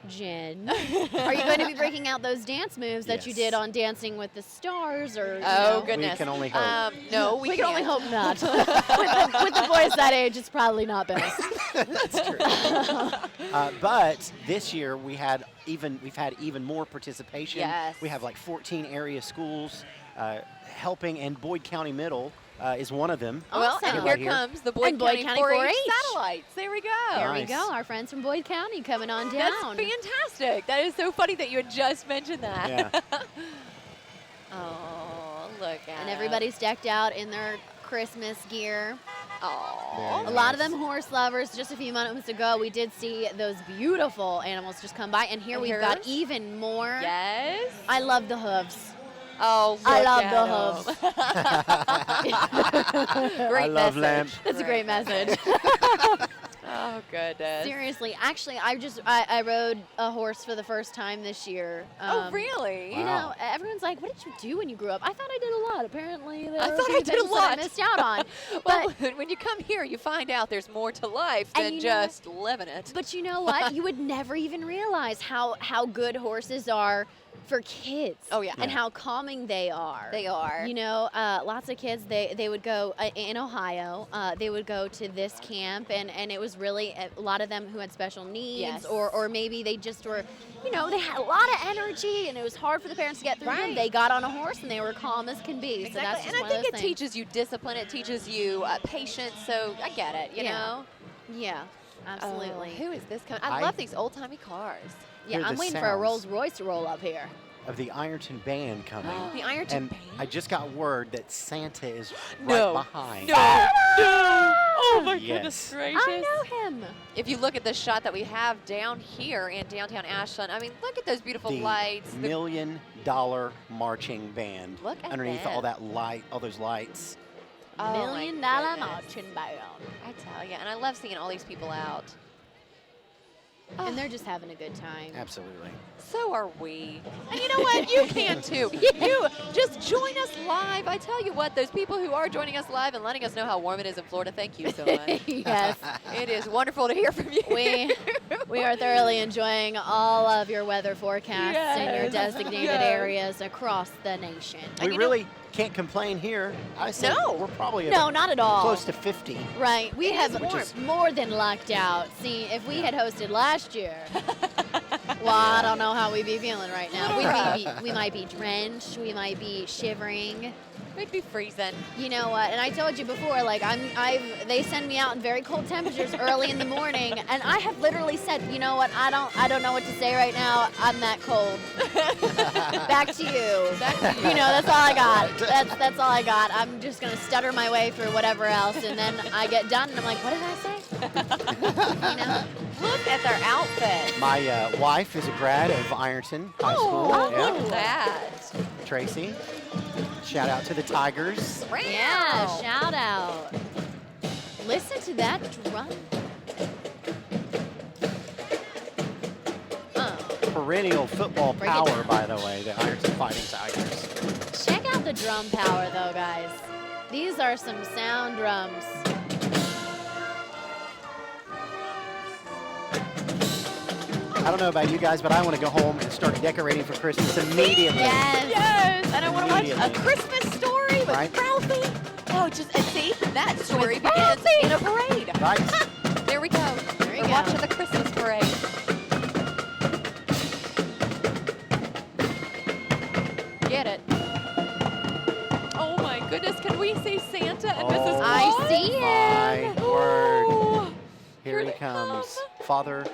Jen, are you going to be breaking out those dance moves that you
Yes.
did on Dancing with the Stars? Or
Oh,
We
goodness.
can only hope.
No,
we
we
can only
can't.
hope not. with the boys that age, it's probably not best.
That's true. But this year we've had even more participation.
Yes.
We have like 14 area schools helping, and Boyd County Middle is one of them.
Well,
Awesome.
and
Right
here
here.
comes the Boyd
And Boyd
County
County
4-H
4-H.
satellites. There we go.
There we
Nice.
go. Our friends from Boyd County coming on down.
That's fantastic. That is so funny that you had just mentioned that.
Yeah.
Oh, look at
And everybody's decked out in their Christmas gear.
Oh.
Very
A lot of
nice.
them horse lovers. Just a few moments ago, we did see those beautiful animals just come by. And here
And
we've got
here's-
even more.
Yes.
I love the hooves.
Oh,
I
look
love
at
the
'em. Great
I love
message.
lamp.
That's a great message.
Oh, goodness.
Seriously, actually, I rode a horse for the first time this year.
Oh, really?
You
Wow.
know, everyone's like, "What did you do when you grew up?" I thought I did a lot. Apparently, there
I
were
thought
few
I did a
things that I
lot.
missed out on.
Well,
But
when you come here, you find out there's more to life
And
than
you know what?
just living it.
But you know what? You would never even realize how good horses are for kids.
Oh, yeah.
And how calming they are.
They are.
You know, lots of kids, they would go in Ohio, they would go to this camp, and it was really a lot of them who had special needs,
Yes.
or maybe they just were, you know, they had a lot of energy, and it was hard for the parents to get through them.
Right.
They got on a horse, and they were calm as can be. So that's
Exactly.
just
And I
one
think
of
it
those things.
teaches you discipline. It teaches you patience. So I get it, you
Yeah.
know?
Yeah, absolutely.
Oh, who is this coming? I
I-
love these old-timey cars.
Yeah,
Hear
I'm
the
waiting for a
sounds.
Rolls Royce to roll up here.
Of the Ironton band coming.
The Ironton
And
band.
I just got word that Santa is
No.
right behind.
No. No. Oh, my
Yes.
goodness gracious.
I know him.
If you look at the shot that we have down here in downtown Ashland, I mean, look at those beautiful
The
lights.
$1 million marching band.
Look at
underneath
them.
all that light, all those lights.
Oh, my
$1 million marching
goodness.
band.
I tell you, and I love seeing all these people out.
And they're just having a good time.
Absolutely.
So are we. And you know what? You can too. You just join us live. I tell you what, those people who are joining us live and letting us know how warm it is in Florida, thank you so much.
Yes.
It is wonderful to hear from you.
We are thoroughly enjoying all of your weather forecasts in your
Yes.
designated
Yes.
areas across the nation.
And
We
you know-
really can't complain here. I said
No.
we're probably
No, not at all.
close to 50.
Right. We
It
have
is warm.
more than lucked out. See, if we had hosted last year, well, I don't know how we'd be feeling right now. We might be drenched. We might be shivering.
We'd be freezing.
You know what? And I told you before, like they send me out in very cold temperatures early in the morning, and I have literally said, you know what? I don't know what to say right now. I'm that cold. Back to you.
Back to you.
You know, that's all I got. That's all I got. I'm just gonna stutter my way through whatever else, and then I get done, and I'm like, what did I say? You know?
Look at their outfit.
My wife is a grad of Ironton High
Oh,
School.
look
Yeah.
at that.
Tracy. Shout out to the Tigers.
Yeah,
Wow.
shout out. Listen to that drum.
Perennial football
Break it
power,
down.
by the way, the Ironton Fighting Tigers.
Check out the drum power, though, guys. These are some sound drums.
I don't know about you guys, but I want to go home and start decorating for Christmas immediately.
Yes.
Yes. And I want to watch a
Immediately.
Christmas story with
Right.
Ralphie. Oh, just and see that story begins in a parade.
Right?
There we go.
There you
We're
go.
watching the Christmas parade. Get it. Oh my goodness, can we see Santa and Mrs.
Oh,
Claus?
I see it.
My word.
Oh.
Here he
they
comes. Father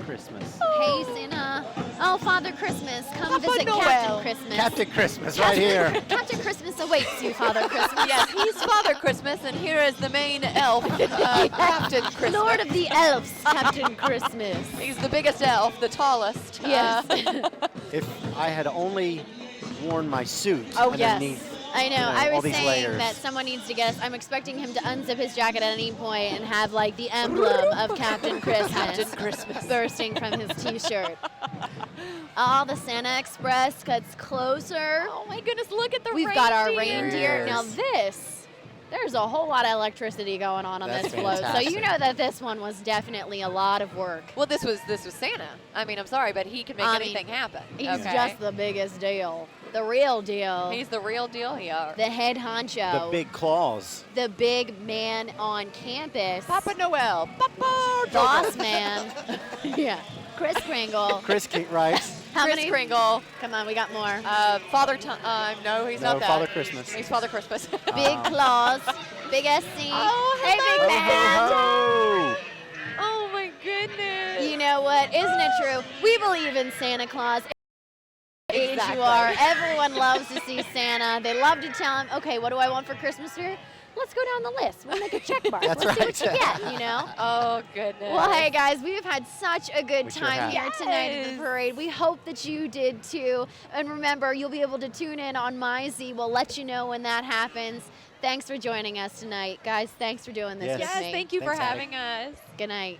Christmas.
Hey, Santa. Oh, Father Christmas, come
Papa
visit
Noel.
Captain Christmas.
Captain Christmas right here.
Captain Christmas awaits you, Father Christmas.
Yes, he's Father Christmas, and here is the main elf, Captain Christmas.
Lord of the Elves, Captain Christmas.
He's the biggest elf, the tallest.
Yes.
If I had only worn my suit
Oh, yes.
underneath.
I know.
You know,
I
all
was
these
saying
layers.
that someone needs to guess. I'm expecting him to unzip his jacket at any point and have like the emblem of Captain Christmas,
Captain Christmas.
bursting from his T-shirt. Oh, the Santa Express gets closer.
Oh my goodness, look at the
We've
reindeer.
got our
There
reindeer.
he
Now
is.
there's a whole lot of electricity going on
That's
this float. So
fantastic.
you know that this one was definitely a lot of work.
Well, this was Santa. I mean, I'm sorry, but he can make
I mean,
anything happen.
He's
okay?
just the biggest deal. The real deal.
He's the real deal here.
the head honcho.
The big claws.
the big man on campus.
Papa Noel. Papa
Boss man. Yeah. Chris Kringle.
Chris writes,
How
Kris
many?
Kringle.
Come on, we got more.
Father Time. No, he's
No,
not that.
Father Christmas.
He's Father Christmas.
Big Claus. Big SC.
Oh,
hey,
hello,
Big Man.
Ho, ho.
Oh, my goodness.
You know what? Isn't it true? We believe in Santa Claus. Age
Exactly.
you are. Everyone loves to see Santa. They love to tell him, okay, what do I want for Christmas here? Let's go down the list. We'll make a check mark.
That's
Let's
right.
see what you get, you know?
Oh, goodness.
Well, hey, guys, we've had such a good
We sure
time
have.
here tonight at the
Yes.
parade. We hope that you did, too. And remember, you'll be able to tune in on My Z. We'll let you know when that happens. Thanks for joining us tonight. Guys, thanks for doing this
Yes.
with
Yes,
me.
thank you for
Thanks, Addie.
having us.
Good night.